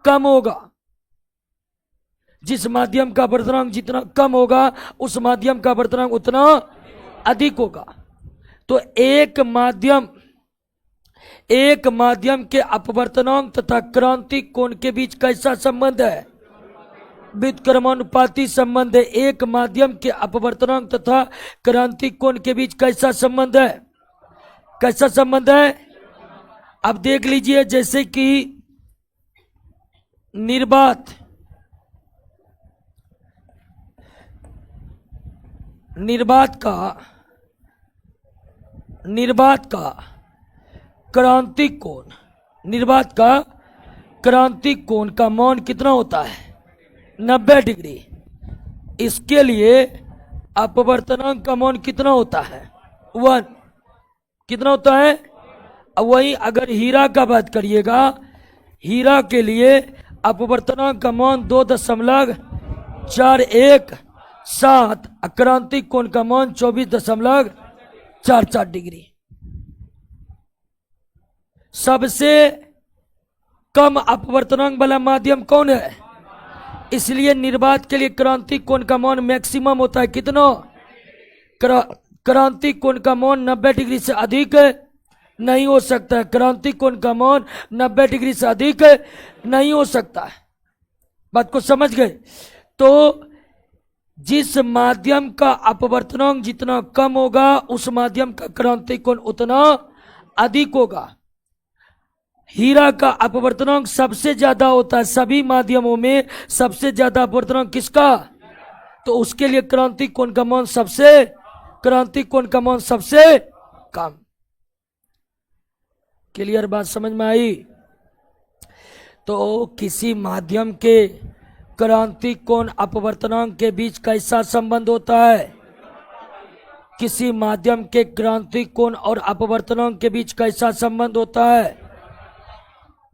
कम होगा। जिस माध्यम का अपवर्तनांक जितना कम होगा उस माध्यम का अपवर्तनांक उतना अधिक होगा। तो एक माध्यम के अपवर्तनांक तथा क्रांतिक कोण के बीच कैसा संबंध है? व्युत्क्रमानुपाती संबंध है। एक माध्यम के अपवर्तनांक तथा क्रांतिक कोण के बीच कैसा संबंध है? कैसा संबंध है? अब देख लीजिए, जैसे कि निर्वात का क्रांतिक कोण, निर्वात का क्रांतिक कोण का मान कितना होता है? 90 डिग्री। इसके लिए अपवर्तनांक का मान कितना होता है? 1। कितना होता है? अब वही अगर हीरा का बात करिएगा, हीरा के लिए अपवर्तनांक का मान 2.417, क्रांतिक कोण का मान 24.44 डिग्री। सबसे कम अपवर्तनांक वाला माध्यम कौन है? इसलिए निर्वात के लिए क्रांतिक कोण का मान मैक्सिमम होता है। कितना? क्रांतिक कोण का मान 90 डिग्री से अधिक नहीं हो सकता है। क्रांतिक कोण का मान 90 डिग्री से अधिक नहीं हो सकता है। बात को समझ गए? तो जिस माध्यम का अपवर्तनांक जितना कम होगा उस माध्यम का क्रांतिक कोण उतना अधिक होगा। हीरा का अपवर्तनांक सबसे ज्यादा होता है, सभी माध्यमों में सबसे ज्यादा अपवर्तनांक किसका? तो उसके लिए क्रांतिक कोण का मान सबसे कम। क्लियर बात समझ में आई? तो किसी माध्यम के क्रांतिक कोण अपवर्तनांक के बीच कैसा संबंध होता है? किसी माध्यम के क्रांतिक कोण और अपवर्तनांक के बीच कैसा संबंध होता है?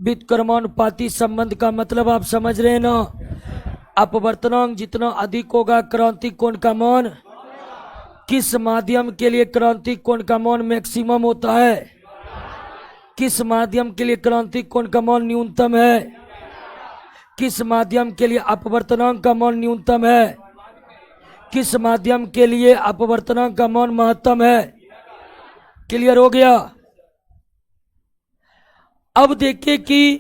व्युत्क्रमानुपाती संबंध का मतलब आप समझ रहे हैं ना? अपवर्तनांक जितना अधिक होगा क्रांतिक कोण का मान, किस माध्यम के लिए क्रांतिक कोण का मान मैक्सिमम होता है? किस माध्यम के लिए क्रांतिक कोण का मान न्यूनतम है? किस माध्यम के लिए अपवर्तनांक का मान न्यूनतम है? किस माध्यम के लिए अपवर्तनांक का मान महत्तम है? क्लियर हो गया? अब देखिए कि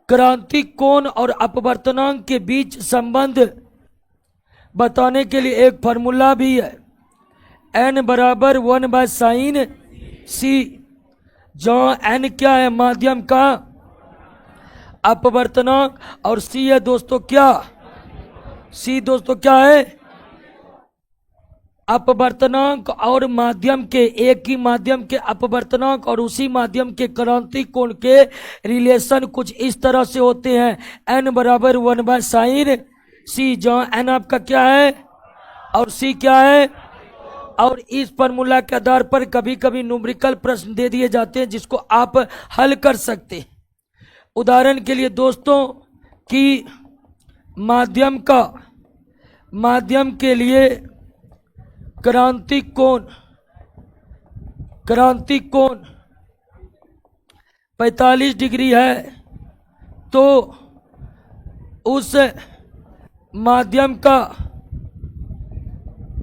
क्रांतिक कोण और अपवर्तनांक के बीच संबंध बताने के लिए एक फॉर्मूला भी है। n बराबर 1/sin c, जहां n क्या है? माध्यम का अपवर्तनांक और c है दोस्तों क्या? c दोस्तों क्या है? अपवर्तनांक और माध्यम के, एक ही माध्यम के अपवर्तनांक और उसी माध्यम के क्रांतिक कोण के रिलेशन कुछ इस तरह से होते हैं। n बराबर 1/sin c, जहां n आपका क्या है और c क्या है? और इस फॉर्मूला के आधार पर कभी कभी न्यूमेरिकल प्रश्न दे दिए जाते हैं जिसको आप हल कर सकते हैं। उदाहरण के लिए दोस्तों कि माध्यम के लिए क्रांतिक कोण 45 डिग्री है, तो उस माध्यम का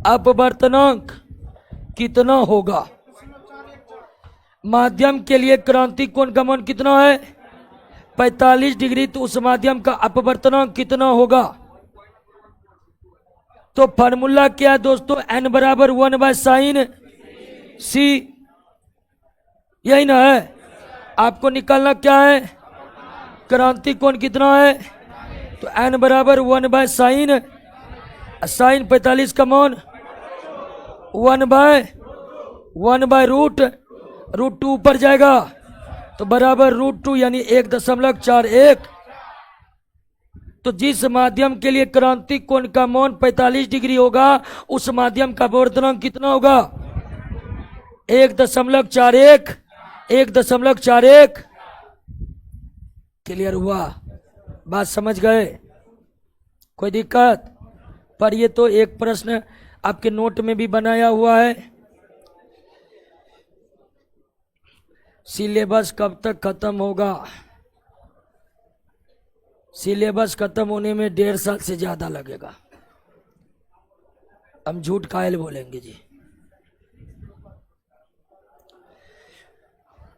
अपवर्तनांक कितना होगा? माध्यम के लिए क्रांतिक कोण का मान कितना है? 45 डिग्री। तो उस माध्यम का अपवर्तनांक कितना होगा? तो फार्मूला क्या है दोस्तों? n बराबर 1/sin c, यही ना है। आपको निकालना क्या है? क्रांतिक कोण कितना है? तो n बराबर 1/sin 45 का मान 1/√2 ऊपर जाएगा तो बराबर √2 यानी 1.41। तो जिस माध्यम के लिए क्रांतिक कोण का मान 45 डिग्री होगा उस माध्यम का अपवर्तनांक कितना होगा? 1.41। क्लियर हुआ? बात समझ गए? कोई दिक्कत? पर ये तो एक प्रश्न आपके नोट में भी बनाया हुआ है। सिलेबस कब तक खत्म होगा? सिलेबस खत्म होने में 1.5 साल से ज्यादा लगेगा। हम झूठ कायल बोलेंगे जी।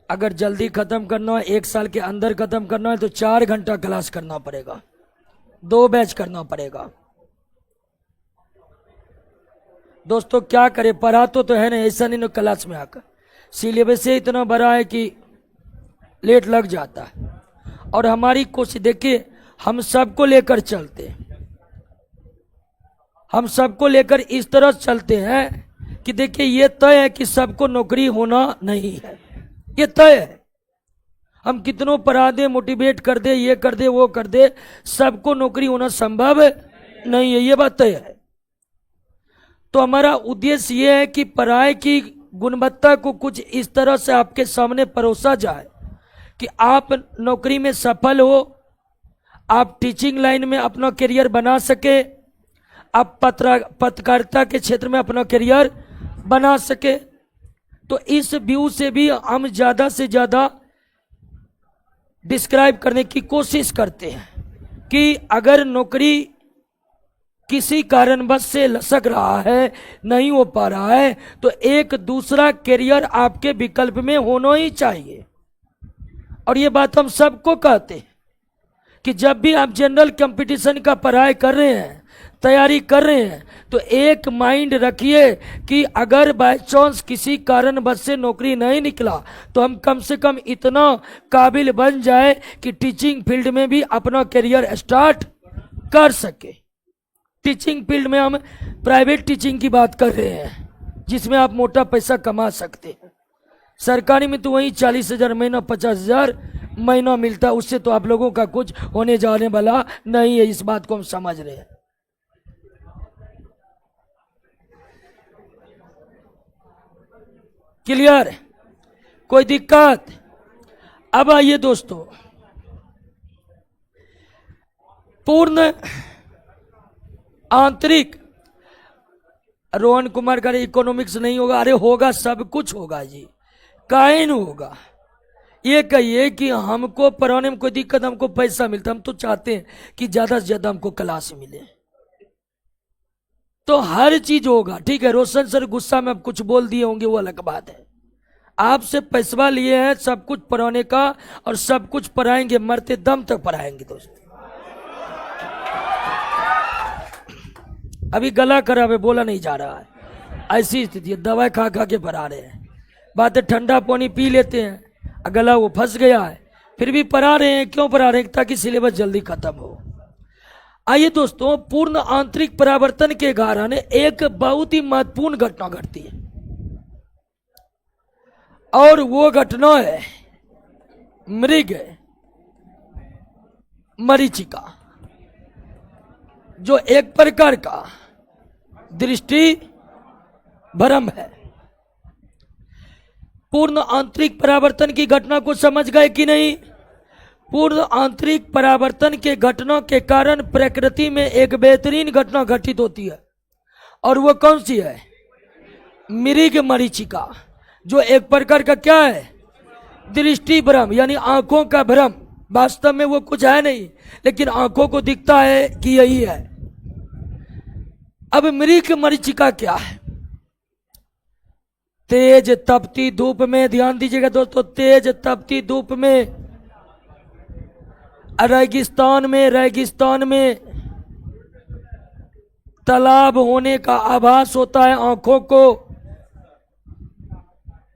अगर जल्दी खत्म करना है, 1 साल के अंदर खत्म करना है तो 4 घंटा क्लास करना पड़ेगा, 2 बैच करना पड़ेगा। दोस्तों क्या करें, पढ़ा तो है ना, ऐसा नहीं ना क्लास में आकर। सिलेबस से इतना बड़ा है कि लेट लग जाता है। और हमारी कोशिश देखिए, हम सबको लेकर चलते हैं, हम सबको लेकर इस तरह चलते हैं कि देखिए ये तय है कि सबको नौकरी होना नहीं है, ये तय है। हम कितनों पढ़ा दे, मोटिवेट कर दे, ये कर दे, वो कर दे, सबको नौकरी होना संभव नहीं है, ये बात तय है। तो हमारा उद्देश्य ये है कि पढ़ाई की गुणवत्ता को कुछ इस तरह से आपके सामने परोसा जाए कि आप नौकरी में सफल हो, आप टीचिंग लाइन में अपना करियर बना सके, आप पत्रकारिता के क्षेत्र में अपना करियर बना सके। तो इस व्यू से भी हम ज़्यादा से ज़्यादा डिस्क्राइब करने की कोशिश करते हैं कि अगर नौकरी किसी कारणवश से लसक रहा है, नहीं हो पा रहा है, तो एक दूसरा करियर आपके विकल्प में होना ही चाहिए। और ये बात हम सबको कहते हैं कि जब भी आप जनरल कंपटीशन का पढ़ाई कर रहे हैं, तैयारी कर रहे हैं, तो एक माइंड रखिए कि अगर बाय चांस किसी कारणवश से नौकरी नहीं निकला तो हम कम से कम इतना काबिल बन जाए कि टीचिंग फील्ड में भी अपना करियर स्टार्ट कर सके। टीचिंग फील्ड में हम प्राइवेट टीचिंग की बात कर रहे हैं जिसमें आप मोटा पैसा कमा सकते हैं। सरकारी में तो वही 40,000 महीना, 50,000 महीना मिलता है, उससे तो आप लोगों का कुछ होने जाने वाला नहीं है। इस बात को हम समझ रहे हैं। क्लियर? कोई दिक्कत? अब आइए दोस्तों, पूर्ण आंतरिक, रोहन कुमार का इकोनॉमिक्स नहीं होगा, अरे होगा, सब कुछ होगा जी, काहे नहीं होगा। ये कहिए कि हमको पढ़ाने में कोई दिक्कत, हमको पैसा मिलता, हम तो चाहते हैं कि ज्यादा से ज्यादा हमको क्लास मिले, तो हर चीज होगा। ठीक है, रोशन सर गुस्सा में अब कुछ बोल दिए होंगे, वो अलग बात है। आपसे पैसा लिए हैं सब कुछ पढ़ाने का, और सब कुछ पढ़ाएंगे, मरते दम तक पढ़ाएंगे दोस्तों। अभी गला खराब है, बोला नहीं जा रहा है, ऐसी स्थिति है, दवाई खा खा के पढ़ा रहे हैं। बात है ठंडा पानी पी लेते हैं, गला वो फंस गया है, फिर भी पढ़ा रहे हैं। क्यों पढ़ा रहे हैं? ताकि सिलेबस जल्दी खत्म हो। आइए दोस्तों, पूर्ण आंतरिक परावर्तन के कारण एक बहुत ही महत्वपूर्ण घटना घटती है, और वो घटना है मृग मरीचिका, जो एक प्रकार का दृष्टि भ्रम है। पूर्ण आंतरिक परावर्तन की घटना को समझ गए कि नहीं? पूर्ण आंतरिक परावर्तन के घटना के कारण प्रकृति में एक बेहतरीन घटना घटित होती है, और वो कौन सी है? मृग मरीचिका, जो एक प्रकार का क्या है? दृष्टि भ्रम, यानी आंखों का भ्रम। वास्तव में वो कुछ है नहीं, लेकिन आंखों को दिखता है कि यही है। अब मृग मरीचिका क्या है? तेज तपती धूप में, ध्यान दीजिएगा दोस्तों, तेज तपती धूप में, रेगिस्तान में तालाब होने का आभास होता है आंखों को।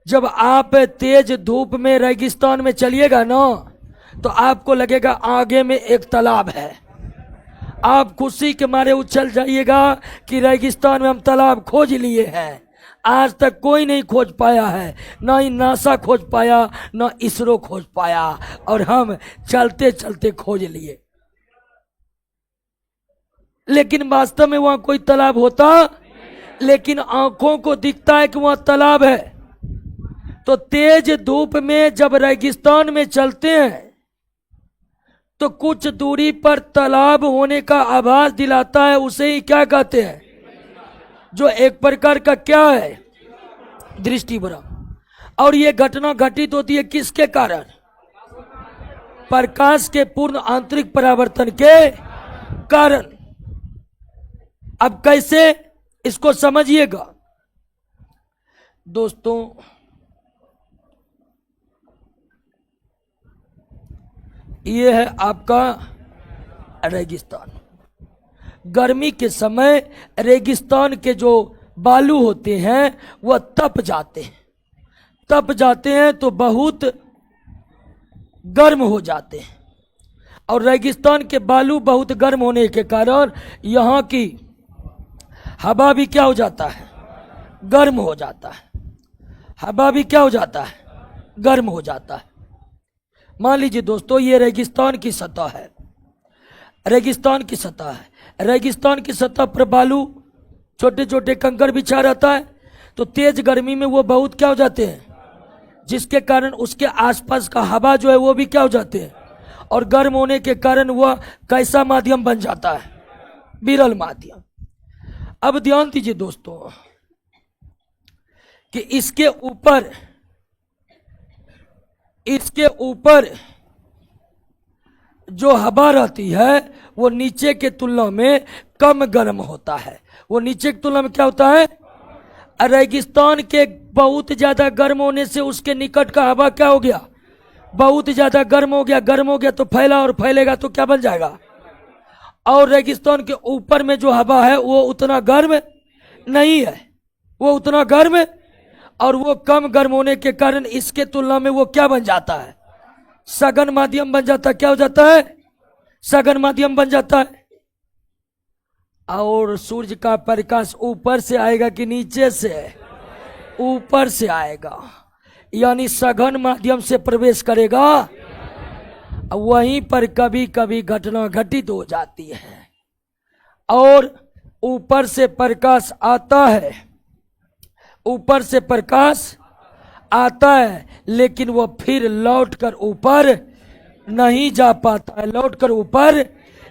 जब आप तेज धूप में रेगिस्तान में चलिएगा ना, तो आपको लगेगा आगे में एक तालाब है। आप खुशी के मारे उछल जाइएगा कि रेगिस्तान में हम तालाब खोज लिए हैं। आज तक कोई नहीं खोज पाया है, ना ही नासा खोज पाया, ना इसरो खोज पाया, और हम चलते चलते खोज लिए। लेकिन वास्तव में वहां कोई तालाब होता, लेकिन आंखों को दिखता है कि वहां तालाब है। तो तेज धूप में जब रेगिस्तान में चलते हैं तो कुछ दूरी पर तालाब होने का आभास दिलाता है, उसे ही क्या कहते हैं? जो एक प्रकार का क्या है? दृष्टि भ्रम। और ये घटना घटित होती है किसके कारण? प्रकाश के पूर्ण आंतरिक परावर्तन के कारण। अब कैसे, इसको समझिएगा दोस्तों। ये है आपका रेगिस्तान। गर्मी के समय रेगिस्तान के जो बालू होते हैं वह तप जाते हैं तो बहुत गर्म हो जाते हैं, और रेगिस्तान के बालू बहुत गर्म होने के कारण यहाँ की हवा भी क्या हो जाता है? गर्म हो जाता है। हवा भी क्या हो जाता है? गर्म हो जाता है। मान लीजिए दोस्तों, ये रेगिस्तान की सतह है, रेगिस्तान की सतह है। रेगिस्तान की सतह पर बालू, छोटे छोटे कंकड़ बिछा रहता है, तो तेज गर्मी में वो बहुत क्या हो जाते हैं, जिसके कारण उसके आसपास का हवा जो है वो भी क्या हो जाते हैं, और गर्म होने के कारण वह कैसा माध्यम बन जाता है? विरल माध्यम। अब ध्यान दीजिए दोस्तों कि इसके ऊपर जो हवा रहती है वो नीचे के तुलना में कम गर्म होता है। वो नीचे की तुलना में क्या होता है? रेगिस्तान के बहुत ज्यादा गर्म होने से उसके निकट का हवा क्या हो गया? बहुत ज्यादा गर्म हो गया तो फैला, और फैलेगा तो क्या बन जाएगा? और रेगिस्तान के ऊपर में जो हवा है वो उतना गर्म नहीं है, वो उतना गर्म, और वो कम गर्म होने के कारण इसके तुलना में वो क्या बन जाता है? सघन माध्यम बन जाता है। क्या हो जाता है? सघन माध्यम बन जाता है। और सूर्य का प्रकाश ऊपर से आएगा कि नीचे से? ऊपर से आएगा, यानी सघन माध्यम से प्रवेश करेगा। वहीं पर कभी कभी घटना घटित हो जाती है, और ऊपर से प्रकाश आता है, ऊपर से प्रकाश आता है, लेकिन वो फिर लौटकर ऊपर नहीं जा पाता है, लौटकर ऊपर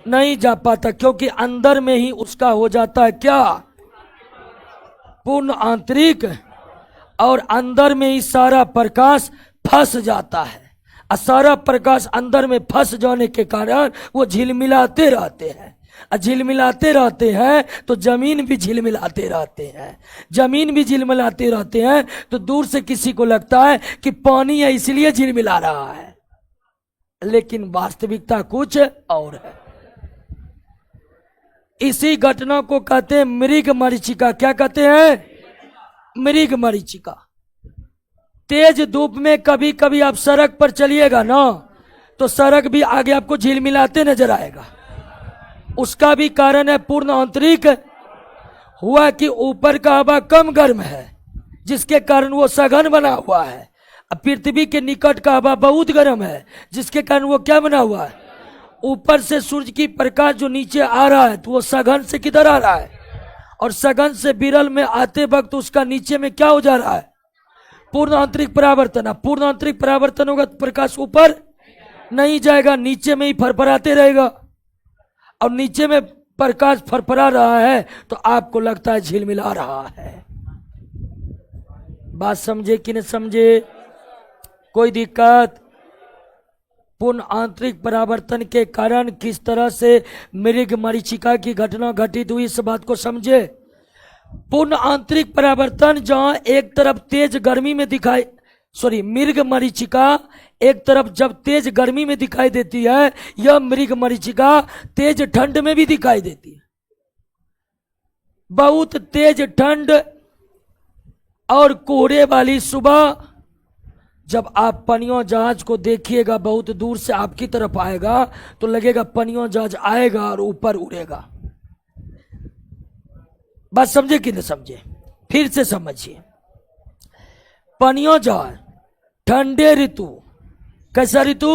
नहीं जा पाता, क्योंकि अंदर में ही उसका हो जाता है क्या? पूर्ण आंतरिक, और अंदर में ही सारा प्रकाश फंस जाता है। और सारा प्रकाश अंदर में फंस जाने के कारण वो झिलमिलाते रहते हैं, झिलमिलाते रहते हैं तो जमीन भी झिलमिलाते रहते हैं, जमीन भी झिलमिलाते रहते हैं, तो दूर से किसी को लगता है कि पानी है इसलिए झिलमिला रहा है, लेकिन वास्तविकता कुछ और है। इसी घटना को कहते हैं मृग मरीचिका। क्या कहते हैं? मृग मरीचिका। तेज धूप में कभी कभी आप सड़क पर चलिएगा ना, तो सड़क भी आगे आपको झिलमिलाते नजर आएगा। उसका भी कारण है पूर्ण आंतरिक। हुआ कि ऊपर का हवा कम गर्म है, जिसके कारण वो सघन बना हुआ है। अब पृथ्वी के निकट का हवा बहुत गर्म है, जिसके कारण वो क्या बना हुआ है? ऊपर से सूर्य की प्रकाश जो नीचे आ रहा है, तो वो सघन से किधर आ रहा है? और सघन से विरल में आते वक्त उसका नीचे में क्या हो जा रहा है? पूर्ण आंतरिक परावर्तन। पूर्ण आंतरिक परावर्तन होगा तो प्रकाश ऊपर नहीं जाएगा, नीचे में ही फरफराते रहेगा। और नीचे में प्रकाश फरफरा रहा है तो आपको लगता है झिलमिला रहा है। बात समझे कि नहीं समझे? कोई दिक्कत? पूर्ण आंतरिक परावर्तन के कारण किस तरह से मृग मरीचिका की घटना घटित हुई, इस बात को समझे। पूर्ण आंतरिक परावर्तन जहां एक तरफ तेज गर्मी में दिखाई मृग मरीचिका एक तरफ जब तेज गर्मी में दिखाई देती है, यह मृग मरीचिका तेज ठंड में भी दिखाई देती है। बहुत तेज ठंड और कोहरे वाली सुबह जब आप पनियों जहाज को देखिएगा, बहुत दूर से आपकी तरफ आएगा तो लगेगा पनियों जहाज आएगा और ऊपर उड़ेगा। बात समझे कि नहीं समझे? फिर से समझिए। पनियों जहाज ठंडे ऋतु, कैसा ऋतु?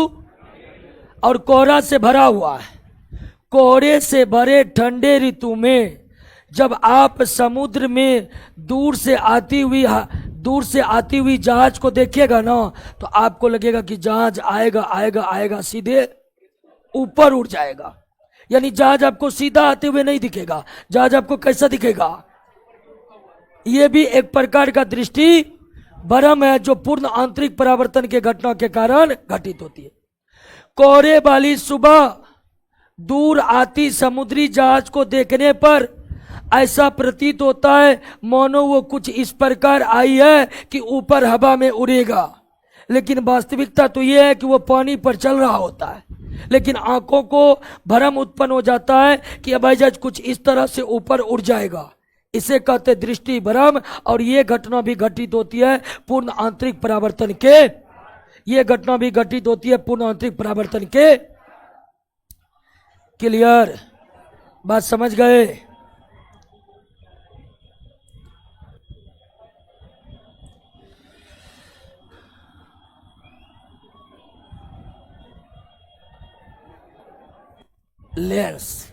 और कोहरा से भरा हुआ है। कोहरे से भरे ठंडे ऋतु में जब आप समुद्र में दूर से आती हुई जहाज को देखिएगा ना, तो आपको लगेगा कि जहाज आएगा आएगा आएगा, सीधे ऊपर उड़ जाएगा। यानी जहाज आपको सीधा आते हुए नहीं दिखेगा, जहाज आपको कैसा दिखेगा? यह भी एक प्रकार का दृष्टि भ्रम है जो पूर्ण आंतरिक परावर्तन के घटना के कारण घटित होती है। कोहरे वाली सुबह दूर आती समुद्री जहाज को देखने पर ऐसा प्रतीत होता है मानो वो कुछ इस प्रकार आई है कि ऊपर हवा में उड़ेगा, लेकिन वास्तविकता तो ये है कि वो पानी पर चल रहा होता है। लेकिन आंखों को भ्रम उत्पन्न हो जाता है कि अब जहाज कुछ इस तरह से ऊपर उड़ जाएगा। इसे कहते दृष्टि भ्रम। और ये घटना भी घटित होती है पूर्ण आंतरिक परावर्तन के, ये घटना भी घटित होती है पूर्ण आंतरिक परावर्तन के। क्लियर? बात समझ गए? लेंस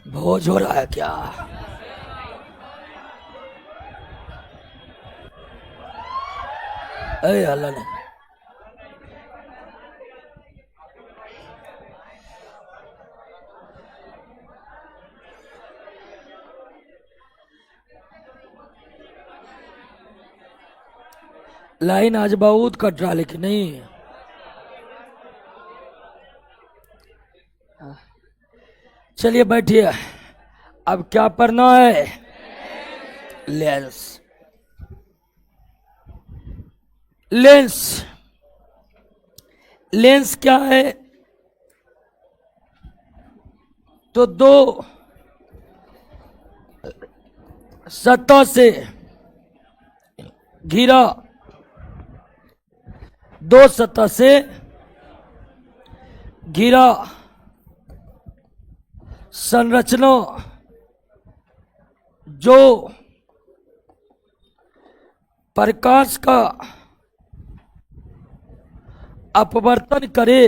भोज हो रहा है क्या? अरे अल्लाह ने लाइन आज बहुत कट रहा, लेकिन नहीं। चलिए बैठिए। अब क्या पढ़ना है? लेंस। लेंस लेंस क्या है? तो दो सतह से घिरा, दो सतह से घिरा संरचना जो प्रकाश का अपवर्तन करे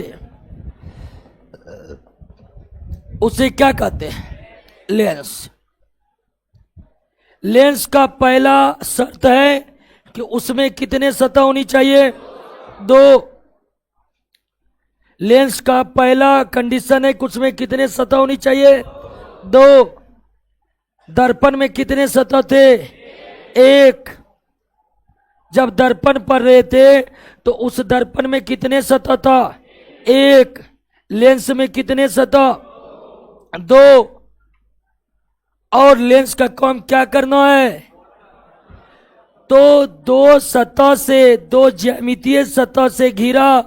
उसे क्या कहते हैं? लेंस। लेंस का पहला शर्त है कि उसमें कितने सतह होनी चाहिए? दो। लेंस का पहला कंडीशन है कि उसमें कितने सतह होनी चाहिए? दो। दर्पण में कितने सतह थे? एक। जब दर्पण पर रहे थे तो उस दर्पण में कितने सतह था? एक। लेंस में कितने सतह? दो। और लेंस का काम क्या करना है? तो दो सतह से, दो ज्यामितीय सतह से घिरा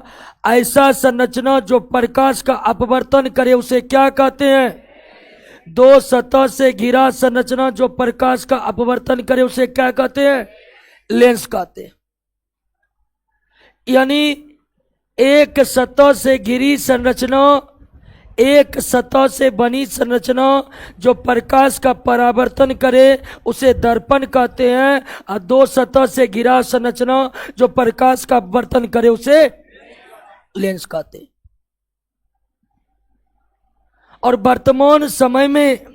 ऐसा संरचना जो प्रकाश का अपवर्तन करे उसे क्या कहते हैं? दो सतह से घिरा संरचना जो प्रकाश का अपवर्तन करे उसे क्या कहते हैं? लेंस कहते हैं। यानी एक सतह से घिरी संरचना एक सतह से बनी संरचना जो प्रकाश का परावर्तन करे उसे दर्पण कहते हैं, और दो सतह से घिरा संरचना जो प्रकाश का वर्तन करे उसे लेंस कहते हैं। और वर्तमान समय में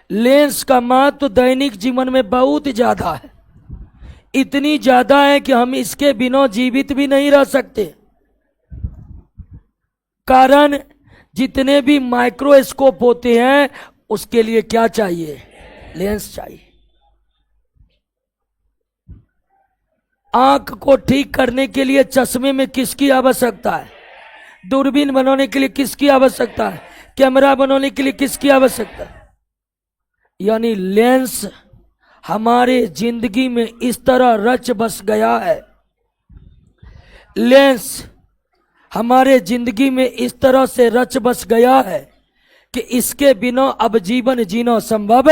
लेंस का महत्व दैनिक जीवन में बहुत ज्यादा है, इतनी ज्यादा है कि हम इसके बिना जीवित भी नहीं रह सकते। कारण जितने भी माइक्रोस्कोप होते हैं उसके लिए क्या चाहिए? लेंस चाहिए। आंख को ठीक करने के लिए चश्मे में किसकी आवश्यकता है? दूरबीन बनाने के लिए किसकी आवश्यकता है? कैमरा बनाने के लिए किसकी आवश्यकता है? यानी लेंस हमारे जिंदगी में इस तरह रच बस गया है, लेंस हमारे जिंदगी में इस तरह से रच बस गया है कि इसके बिना अब जीवन जीना संभव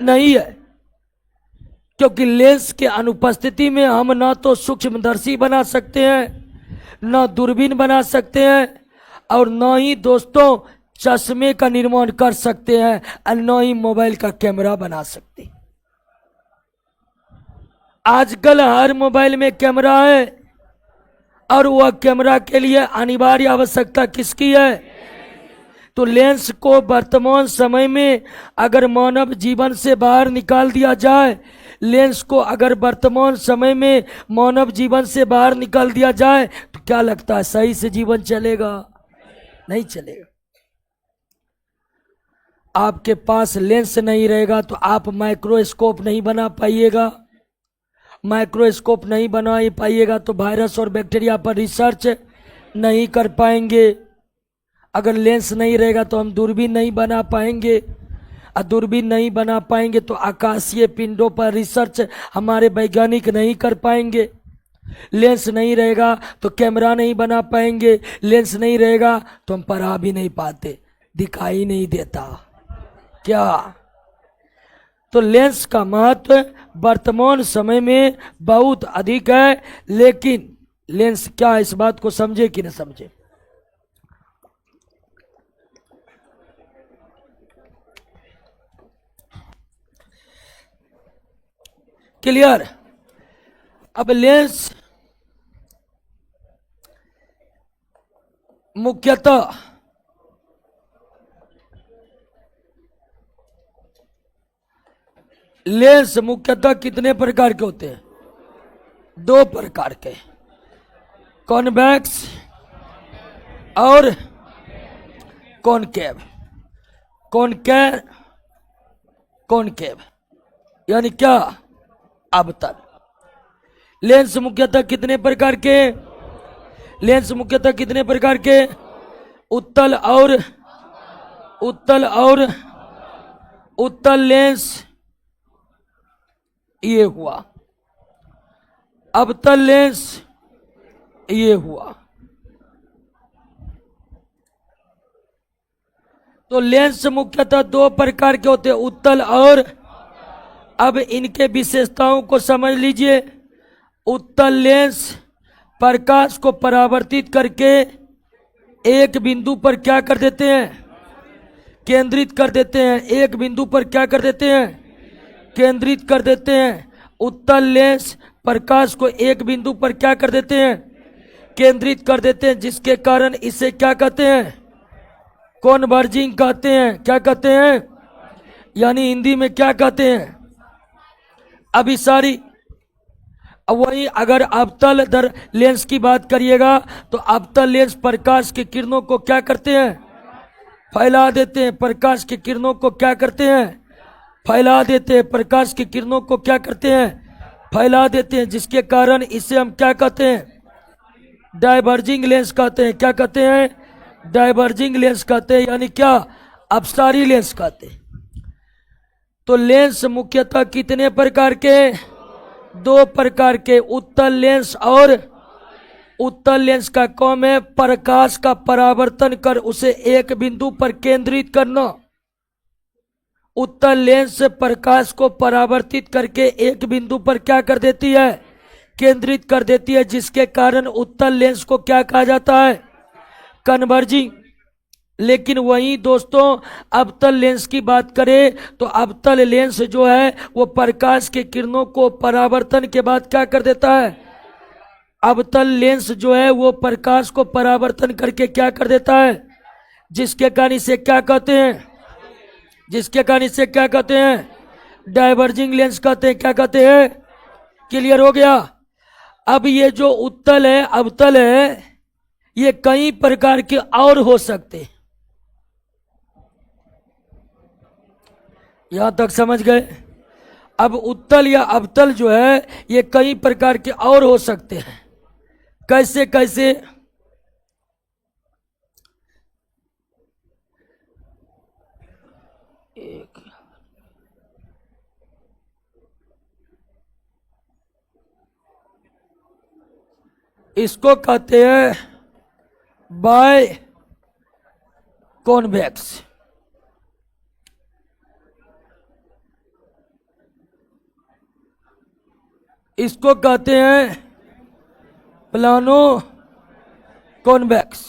नहीं है। क्योंकि लेंस के अनुपस्थिति में हम ना तो सूक्ष्मदर्शी बना सकते हैं, ना दूरबीन बना सकते हैं, और ना ही दोस्तों चश्मे का निर्माण कर सकते हैं, और ना ही मोबाइल का कैमरा बना सकते हैं। आजकल हर मोबाइल में कैमरा है, और वह कैमरा के लिए अनिवार्य आवश्यकता किसकी है? तो लेंस को वर्तमान समय में अगर मानव जीवन से बाहर निकाल दिया जाए, लेंस को अगर वर्तमान समय में मानव जीवन से बाहर निकाल दिया जाए तो क्या लगता है सही से जीवन चलेगा? नहीं चलेगा। आपके पास लेंस नहीं रहेगा तो आप माइक्रोस्कोप नहीं बना पाइएगा, माइक्रोस्कोप नहीं बना पाइएगा तो वायरस और बैक्टीरिया पर रिसर्च नहीं कर पाएंगे। अगर लेंस नहीं रहेगा तो हम दूरबीन नहीं बना पाएंगे, और दूरबीन नहीं बना पाएंगे तो आकाशीय पिंडों पर रिसर्च हमारे वैज्ञानिक नहीं कर पाएंगे। लेंस नहीं रहेगा तो कैमरा नहीं बना पाएंगे, लेंस नहीं रहेगा तो हम पढ़ा भी नहीं पाते, दिखाई नहीं देता क्या? तो लेंस का महत्व वर्तमान समय में बहुत अधिक है। लेकिन लेंस क्या है, इस बात को समझे कि न समझे? क्लियर? अब लेंस मुख्यतः कितने प्रकार के होते हैं? दो प्रकार के, कॉन्वेक्स और कॉनकेव। कॉनकेव यानी क्या? अवतल। लेंस मुख्यतः कितने प्रकार के? उत्तल लेंस ये हुआ, अवतल लेंस ये हुआ। तो लेंस मुख्यतः दो प्रकार के होते हैं, उत्तल और। अब इनके विशेषताओं को समझ लीजिए। उत्तल लेंस प्रकाश को परावर्तित करके एक बिंदु पर क्या कर देते हैं? केंद्रित कर देते हैं। एक बिंदु पर क्या कर देते हैं? केंद्रित कर देते हैं। उत्तल लेंस प्रकाश को एक बिंदु पर क्या कर देते हैं? केंद्रित कर देते हैं, जिसके कारण इसे क्या कहते हैं? कॉन्वर्जिंग कहते हैं। क्या कहते हैं? यानी हिंदी में क्या कहते हैं? अभिसारी। वही अगर अवतल लेंस की बात करिएगा तो अवतल लेंस प्रकाश की किरणों को क्या करते हैं? फैला देते हैं। प्रकाश की किरणों को क्या करते हैं? फैला देते हैं। प्रकाश की किरणों को क्या करते हैं? फैला देते हैं, जिसके कारण इसे हम क्या कहते हैं? डाइवर्जिंग लेंस कहते हैं। क्या कहते हैं? डाइवर्जिंग लेंस कहते हैं, यानी क्या? अपसारी लेंस कहते हैं। तो लेंस मुख्यतः कितने प्रकार के? दो प्रकार के, उत्तल लेंस और। उत्तल लेंस का काम है प्रकाश का परावर्तन कर उसे एक बिंदु पर केंद्रित करना। उत्तल लेंस प्रकाश को परावर्तित करके एक बिंदु पर क्या कर देती है? केंद्रित कर देती है, जिसके कारण उत्तल लेंस को क्या कहा जाता है? कन्वर्जिंग। लेकिन वहीं दोस्तों अवतल लेंस की बात करें तो अवतल लेंस जो है वो प्रकाश के किरणों को परावर्तन के बाद क्या कर देता है। अवतल लेंस जो है वो प्रकाश को परावर्तन करके क्या कर देता है, जिसके कारण इसे क्या कहते हैं, जिसके कारण इसे क्या कहते हैं, डाइवर्जिंग लेंस कहते हैं। क्या कहते हैं, क्लियर हो गया। अब ये जो उत्तल है अवतल है ये कई प्रकार के और हो सकते हैं, यहां तक समझ गए। अब उत्तल या अवतल जो है ये कई प्रकार के और हो सकते हैं। कैसे कैसे, एक इसको कहते हैं बाय कॉन्वेक्स, इसको कहते हैं प्लानो कॉन्वेक्स।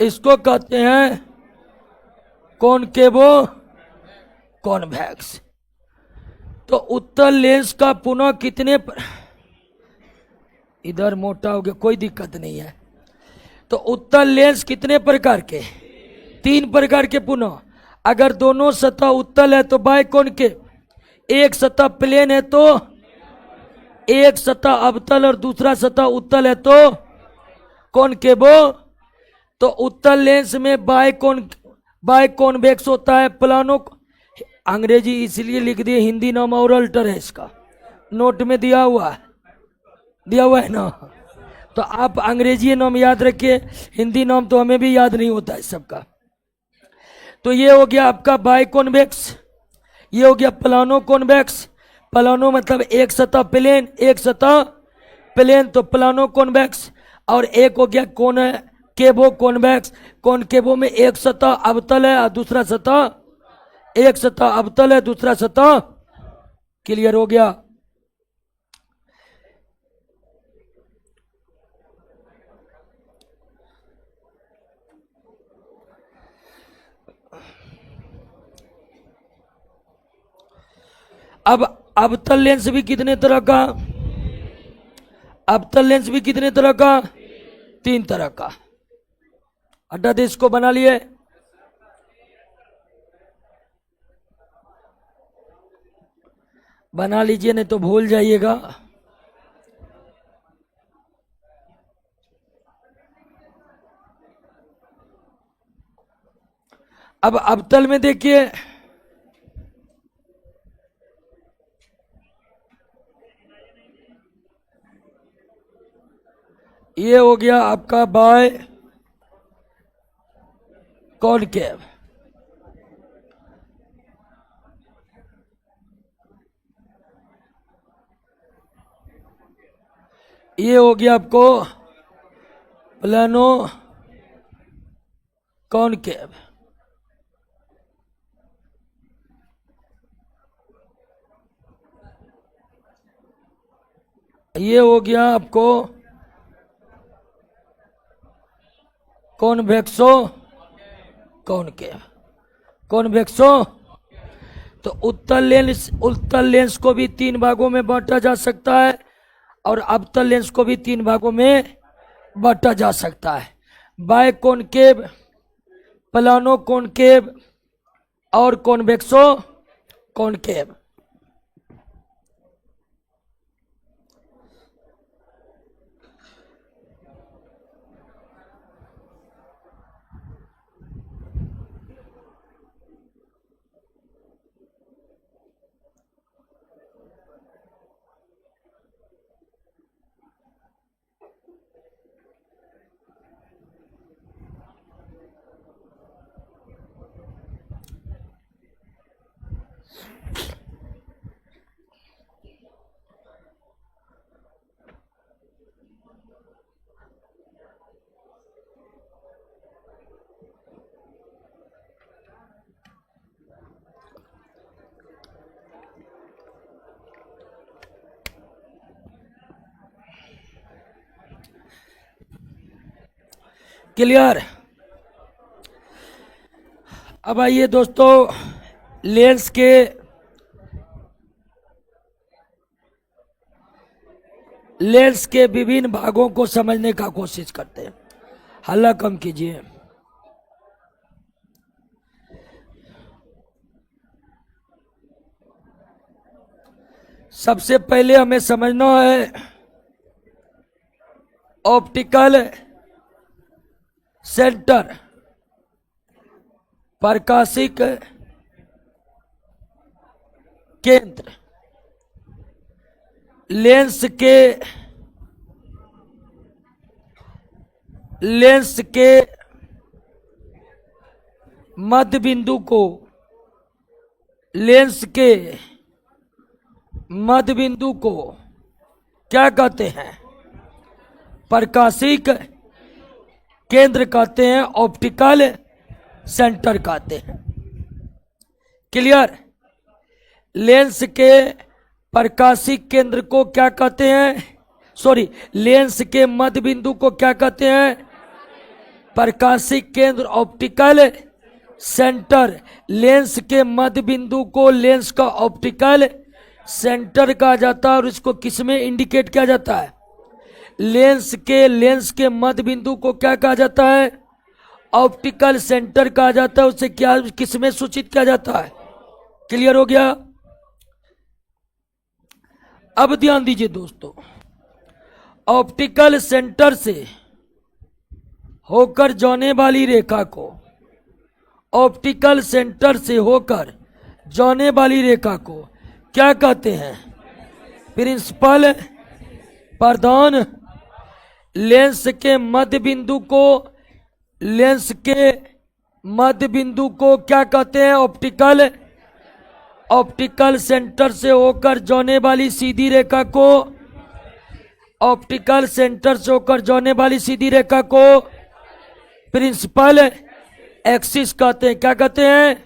इसको कहते हैं कॉनकेवो कॉन्वेक्स। तो उत्तल लेंस का पुनः कितने इधर मोटा हो गया, कोई दिक्कत नहीं है। तो उत्तल लेंस कितने प्रकार के, 3 प्रकार के पुनः। अगर दोनों सतह उत्तल है तो बाय कॉनकेव, एक सतह प्लेन है तो, एक सतह अवतल और दूसरा सतह उत्तल है तो कॉनकेवो। तो उत्तल लेंस में बाय कॉन्वेक्स होता है, प्लानो, अंग्रेजी इसलिए लिख दिए, हिंदी नाम और अल्टर है इसका, नोट में दिया हुआ है ना। तो आप अंग्रेजी नाम याद रखिए, हिंदी नाम तो हमें भी याद नहीं होता है सबका। तो ये हो गया आपका बाय कॉन्वेक्स, ये हो गया प्लानो कॉन्वेक्स। प्लानो मतलब एक सतह प्लेन, एक सतह प्लेन, तो प्लानो कॉन्वेक्स। और एक हो गया कॉनकेवो कॉन्वेक्स। कॉनकेवो में एक सतह अवतल है और दूसरा सतह, एक सतह अवतल है दूसरा सतह, क्लियर हो गया। अब अवतल लेंस भी कितने तरह का, अवतल लेंस भी कितने तरह का, 3 तरह का। अड्डा देश को बना लिए, बना लीजिए नहीं तो भूल जाइएगा। अब अवतल में देखिए, ये हो गया आपका बाय कॉनकेव, ये हो गया आपको प्लानो कॉनकेव, ये हो गया आपको कॉन्वेक्सो कॉनकेव, कॉन्वेक्सो। तो उत्तल लेंस को भी 3 भागों में बांटा जा सकता है और अवतल लेंस को भी 3 भागों में बांटा जा सकता है, बाय कॉनकेव, प्लानो कॉनकेव और कॉन्वेक्सो कॉनकेव। क्लियर। अब आइए दोस्तों, लेंस के विभिन्न भागों को समझने का कोशिश करते हैं। हल्ला कम कीजिए। सबसे पहले हमें समझना है ऑप्टिकल सेंटर, प्रकाशिक केंद्र। लेंस के मध्य बिंदु को क्या कहते हैं? प्रकाशिक केंद्र कहते हैं, ऑप्टिकल सेंटर कहते हैं। क्लियर। लेंस के प्रकाशिक केंद्र को क्या कहते हैं? लेंस के मध्य बिंदु को क्या कहते हैं? प्रकाशिक केंद्र, ऑप्टिकल सेंटर। लेंस के मध्य बिंदु को लेंस का ऑप्टिकल सेंटर कहा जाता है। और इसको किसमें इंडिकेट किया जाता है? लेंस के मध्य बिंदु को क्या कहा जाता है? ऑप्टिकल सेंटर कहा जाता है। उसे क्या किसमें सूचित किया जाता है? क्लियर हो गया। अब ध्यान दीजिए दोस्तों, ऑप्टिकल सेंटर से होकर जाने वाली रेखा को, ऑप्टिकल सेंटर से होकर जाने वाली रेखा को क्या कहते हैं? प्रिंसिपल प्रधान। लेंस के मध्य बिंदु को क्या कहते हैं? ऑप्टिकल सेंटर से होकर जाने वाली सीधी रेखा को, ऑप्टिकल सेंटर से होकर जाने वाली सीधी रेखा को प्रिंसिपल एक्सिस कहते हैं। क्या कहते हैं?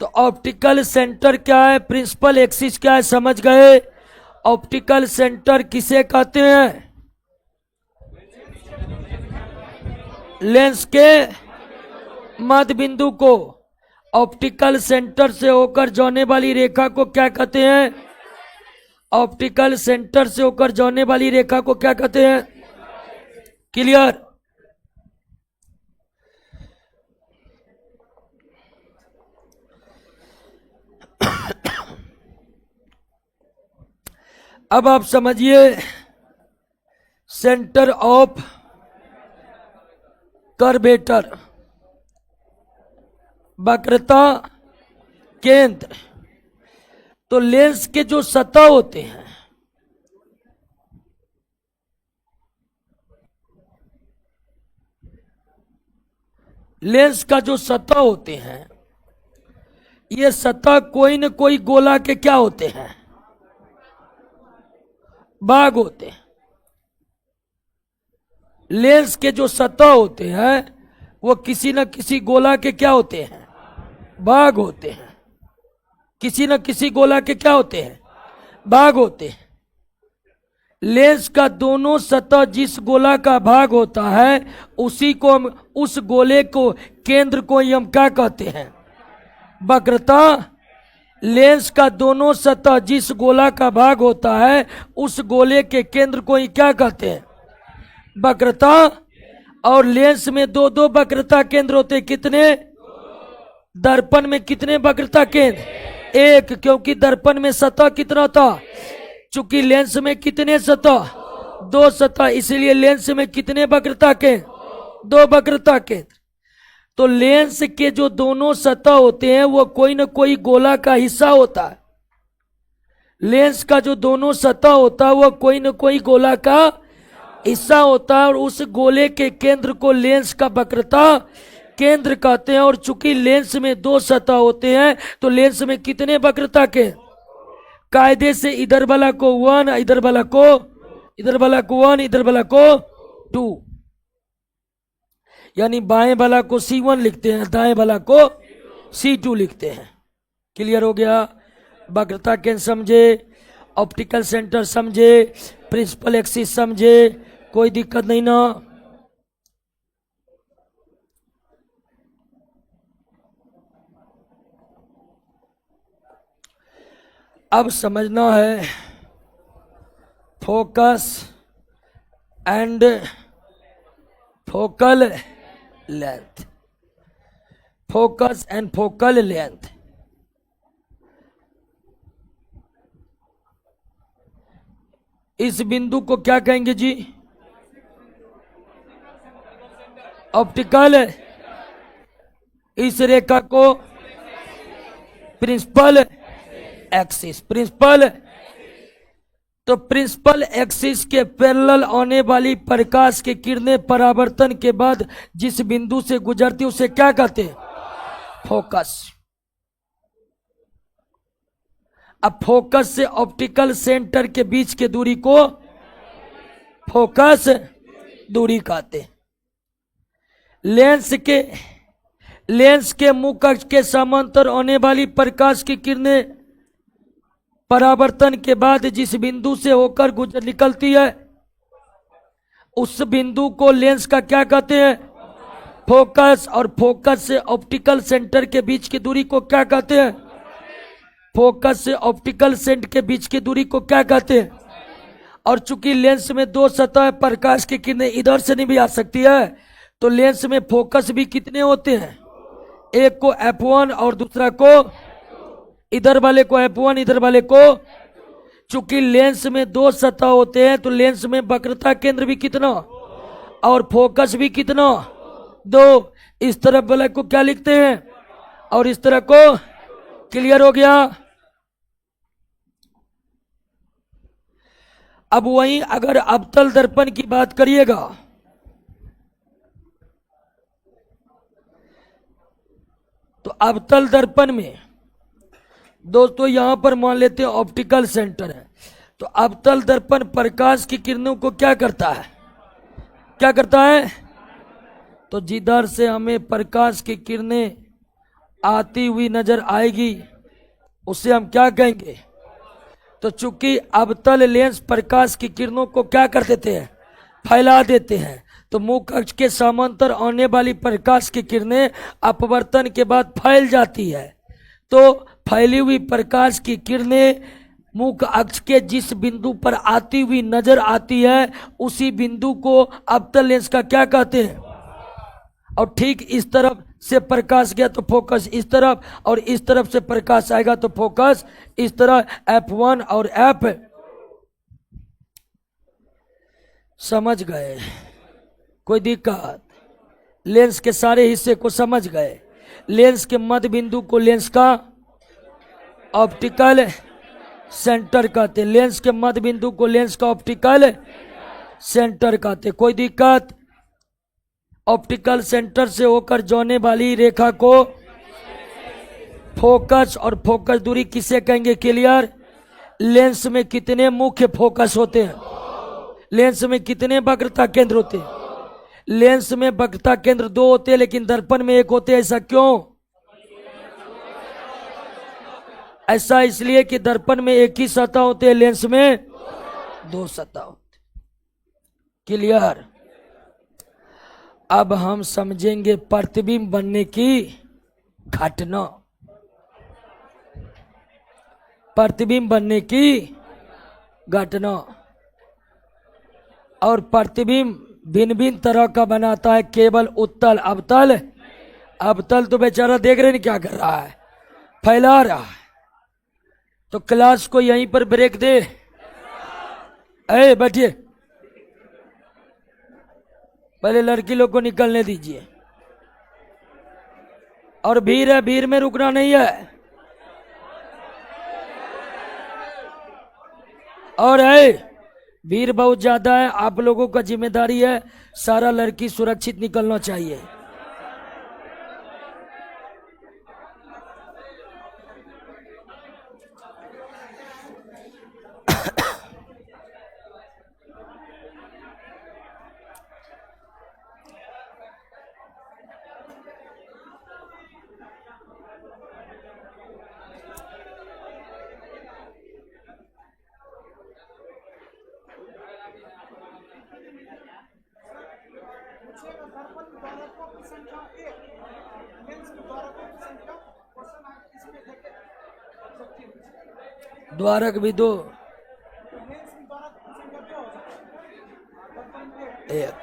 तो ऑप्टिकल सेंटर क्या है, प्रिंसिपल एक्सिस क्या है, समझ गए। ऑप्टिकल सेंटर किसे कहते हैं? लेंस के मध्य बिंदु को, ऑप्टिकल सेंटर से होकर जाने वाली रेखा को क्या कहते हैं? ऑप्टिकल सेंटर से होकर जाने वाली रेखा को क्या कहते हैं? क्लियर। अब आप समझिए सेंटर ऑफ कर्वेचर, वक्रता केंद्र। तो लेंस के जो सतह होते हैं, लेंस का जो सतह होते हैं, ये सतह कोई न कोई गोला के क्या होते हैं? भाग होते हैं। लेंस के जो सतह होते हैं वो किसी न किसी गोला के क्या होते हैं? भाग होते हैं। किसी न किसी गोला के क्या होते हैं? भाग होते हैं। लेंस का दोनों सतह जिस गोला का भाग होता है उस गोले को, केंद्र को हम क्या कहते हैं? वक्रता। लेंस का दोनों सतह जिस गोला का भाग होता है उस गोले के केंद्र को ही क्या कहते हैं? वक्रता। और लेंस में दो वक्रता केंद्र होते हैं। कितने? दर्पण में कितने वक्रता केंद्र? एक, क्योंकि दर्पण में सतह कितना था? चूंकि लेंस में कितने सतह? दो सतह, इसलिए लेंस में कितने वक्रता केंद्र? दो वक्रता केंद्र। तो लेंस के जो दोनों सतह होते हैं वो कोई न कोई गोला का हिस्सा होता है। लेंस का जो दोनों सतह होता है वो कोई न कोई गोला का हिस्सा होता है। और उस गोले के केंद्र को लेंस का वक्रता केंद्र कहते हैं। और चूंकि लेंस में दो सतह होते हैं तो लेंस में कितने वक्रता के? कायदे से इधर वाला को 1, इधर वाला को 1, इधर वाला को 2, यानी बाएं वाला को C1 लिखते हैं, दाएं वाला को C2 लिखते हैं। क्लियर हो गया। वक्रता केंद्र समझे, ऑप्टिकल सेंटर समझे, प्रिंसिपल एक्सिस समझे, कोई दिक्कत नहीं ना। अब समझना है focus and focal length. Focus and focal length. इस बिंदु को क्या कहेंगे जी? ऑप्टिकल। इस रेखा को प्रिंसिपल एक्सिस। प्रिंसिपल, तो प्रिंसिपल एक्सिस के पैरेलल आने वाली प्रकाश की किरणें परावर्तन के बाद जिस बिंदु से गुजरती उसे क्या कहते हैं? फोकस। अब फोकस से ऑप्टिकल सेंटर के बीच के दूरी को फोकस दूरी कहते हैं। लेंस के मुख अक्ष के समांतर आने वाली प्रकाश की किरणें परावर्तन के बाद जिस बिंदु से होकर गुजर निकलती है उस बिंदु को लेंस का क्या कहते हैं? फोकस। और फोकस से ऑप्टिकल सेंटर के बीच की दूरी को क्या कहते हैं? फोकस से ऑप्टिकल सेंटर के बीच की दूरी को क्या कहते हैं? और चूंकि लेंस में दो सतह प्रकाश की किरणें इधर से नहीं भी आ सकती है तो लेंस में फोकस भी कितने होते हैं? एक को F1 और दूसरा को, इधर वाले को F1, इधर वाले को। चूंकि लेंस में दो सतह होते हैं तो लेंस में वक्रता केंद्र भी कितना और फोकस भी कितना? दो। इस तरफ वाले को क्या लिखते हैं और इस तरह को। क्लियर हो गया? अब वहीं अगर अवतल दर्पण की बात करिएगा तो अवतल दर्पण में दोस्तों यहां पर मान लेते हैं ऑप्टिकल सेंटर है, तो अवतल दर्पण प्रकाश की किरणों को क्या करता है? क्या करता है? तो जिधर से हमें प्रकाश की किरणें आती हुई नजर आएगी उसे हम क्या कहेंगे? तो चूंकि अवतल लेंस प्रकाश की किरणों को क्या कर देते हैं? फैला देते हैं, तो मुख अक्ष के समांतर आने वाली प्रकाश की किरणें अपवर्तन के बाद फैल जाती है। तो फैली हुई प्रकाश की किरणें मुख अक्ष के जिस बिंदु पर आती हुई नजर आती है उसी बिंदु को अवतल लेंस का क्या कहते हैं? और ठीक इस तरफ से प्रकाश गया तो फोकस इस तरफ, और इस तरफ से प्रकाश आएगा तो फोकस इस तरह। F1 और F। समझ गए? कोई दिक्कत? लेंस के सारे हिस्से को समझ गए? लेंस के मध्य बिंदु को लेंस का ऑप्टिकल सेंटर कहते हैं। लेंस के मध्य बिंदु को लेंस का ऑप्टिकल सेंटर कहते हैं। कोई दिक्कत? ऑप्टिकल सेंटर से होकर जाने वाली रेखा को फोकस, और फोकस दूरी किसे कहेंगे? क्लियर? लेंस में कितने मुख्य फोकस होते हैं? लेंस में कितने वक्रता केंद्र होते हैं? लेंस में वक्रता केंद्र दो होते हैं लेकिन दर्पण में एक होते हैं। ऐसा क्यों? ऐसा इसलिए कि दर्पण में एक ही सतह होते हैं, लेंस में दो सतह होते। क्लियर? अब हम समझेंगे प्रतिबिंब बनने की घटना। प्रतिबिंब बनने की घटना। और प्रतिबिंब भिन्न भिन्न तरह का बनाता है, केवल उत्तल अवतल। अवतल तो बेचारा देख रहे नहीं क्या कर रहा है, फैला रहा है। तो क्लास को यहीं पर ब्रेक दे। बैठिए, पहले लड़की लोग को निकलने दीजिए। और भीड़ है, भीड़ में रुकना नहीं है। और भीड़ बहुत ज्यादा है, आप लोगों का जिम्मेदारी है, सारा लड़की सुरक्षित निकलना चाहिए। द्वारक भी 2, एक।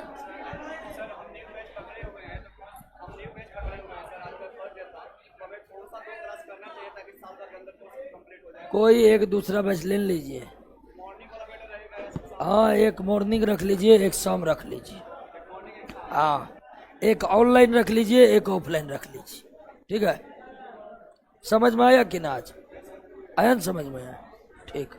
कोई एक दूसरा बैच ले लीजिए। हाँ, एक मॉर्निंग रख लीजिए, एक शाम रख लीजिए। हाँ, एक ऑनलाइन रख लीजिए, एक ऑफलाइन रख लीजिए। ठीक है, समझ में आया कि ना? आज आया ना समझ में? आया, ठीक।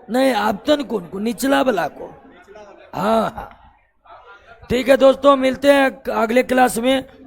नहीं, आपतन कौन को? निचला वाला को। हाँ हाँ, ठीक है दोस्तों, मिलते हैं अगले क्लास में।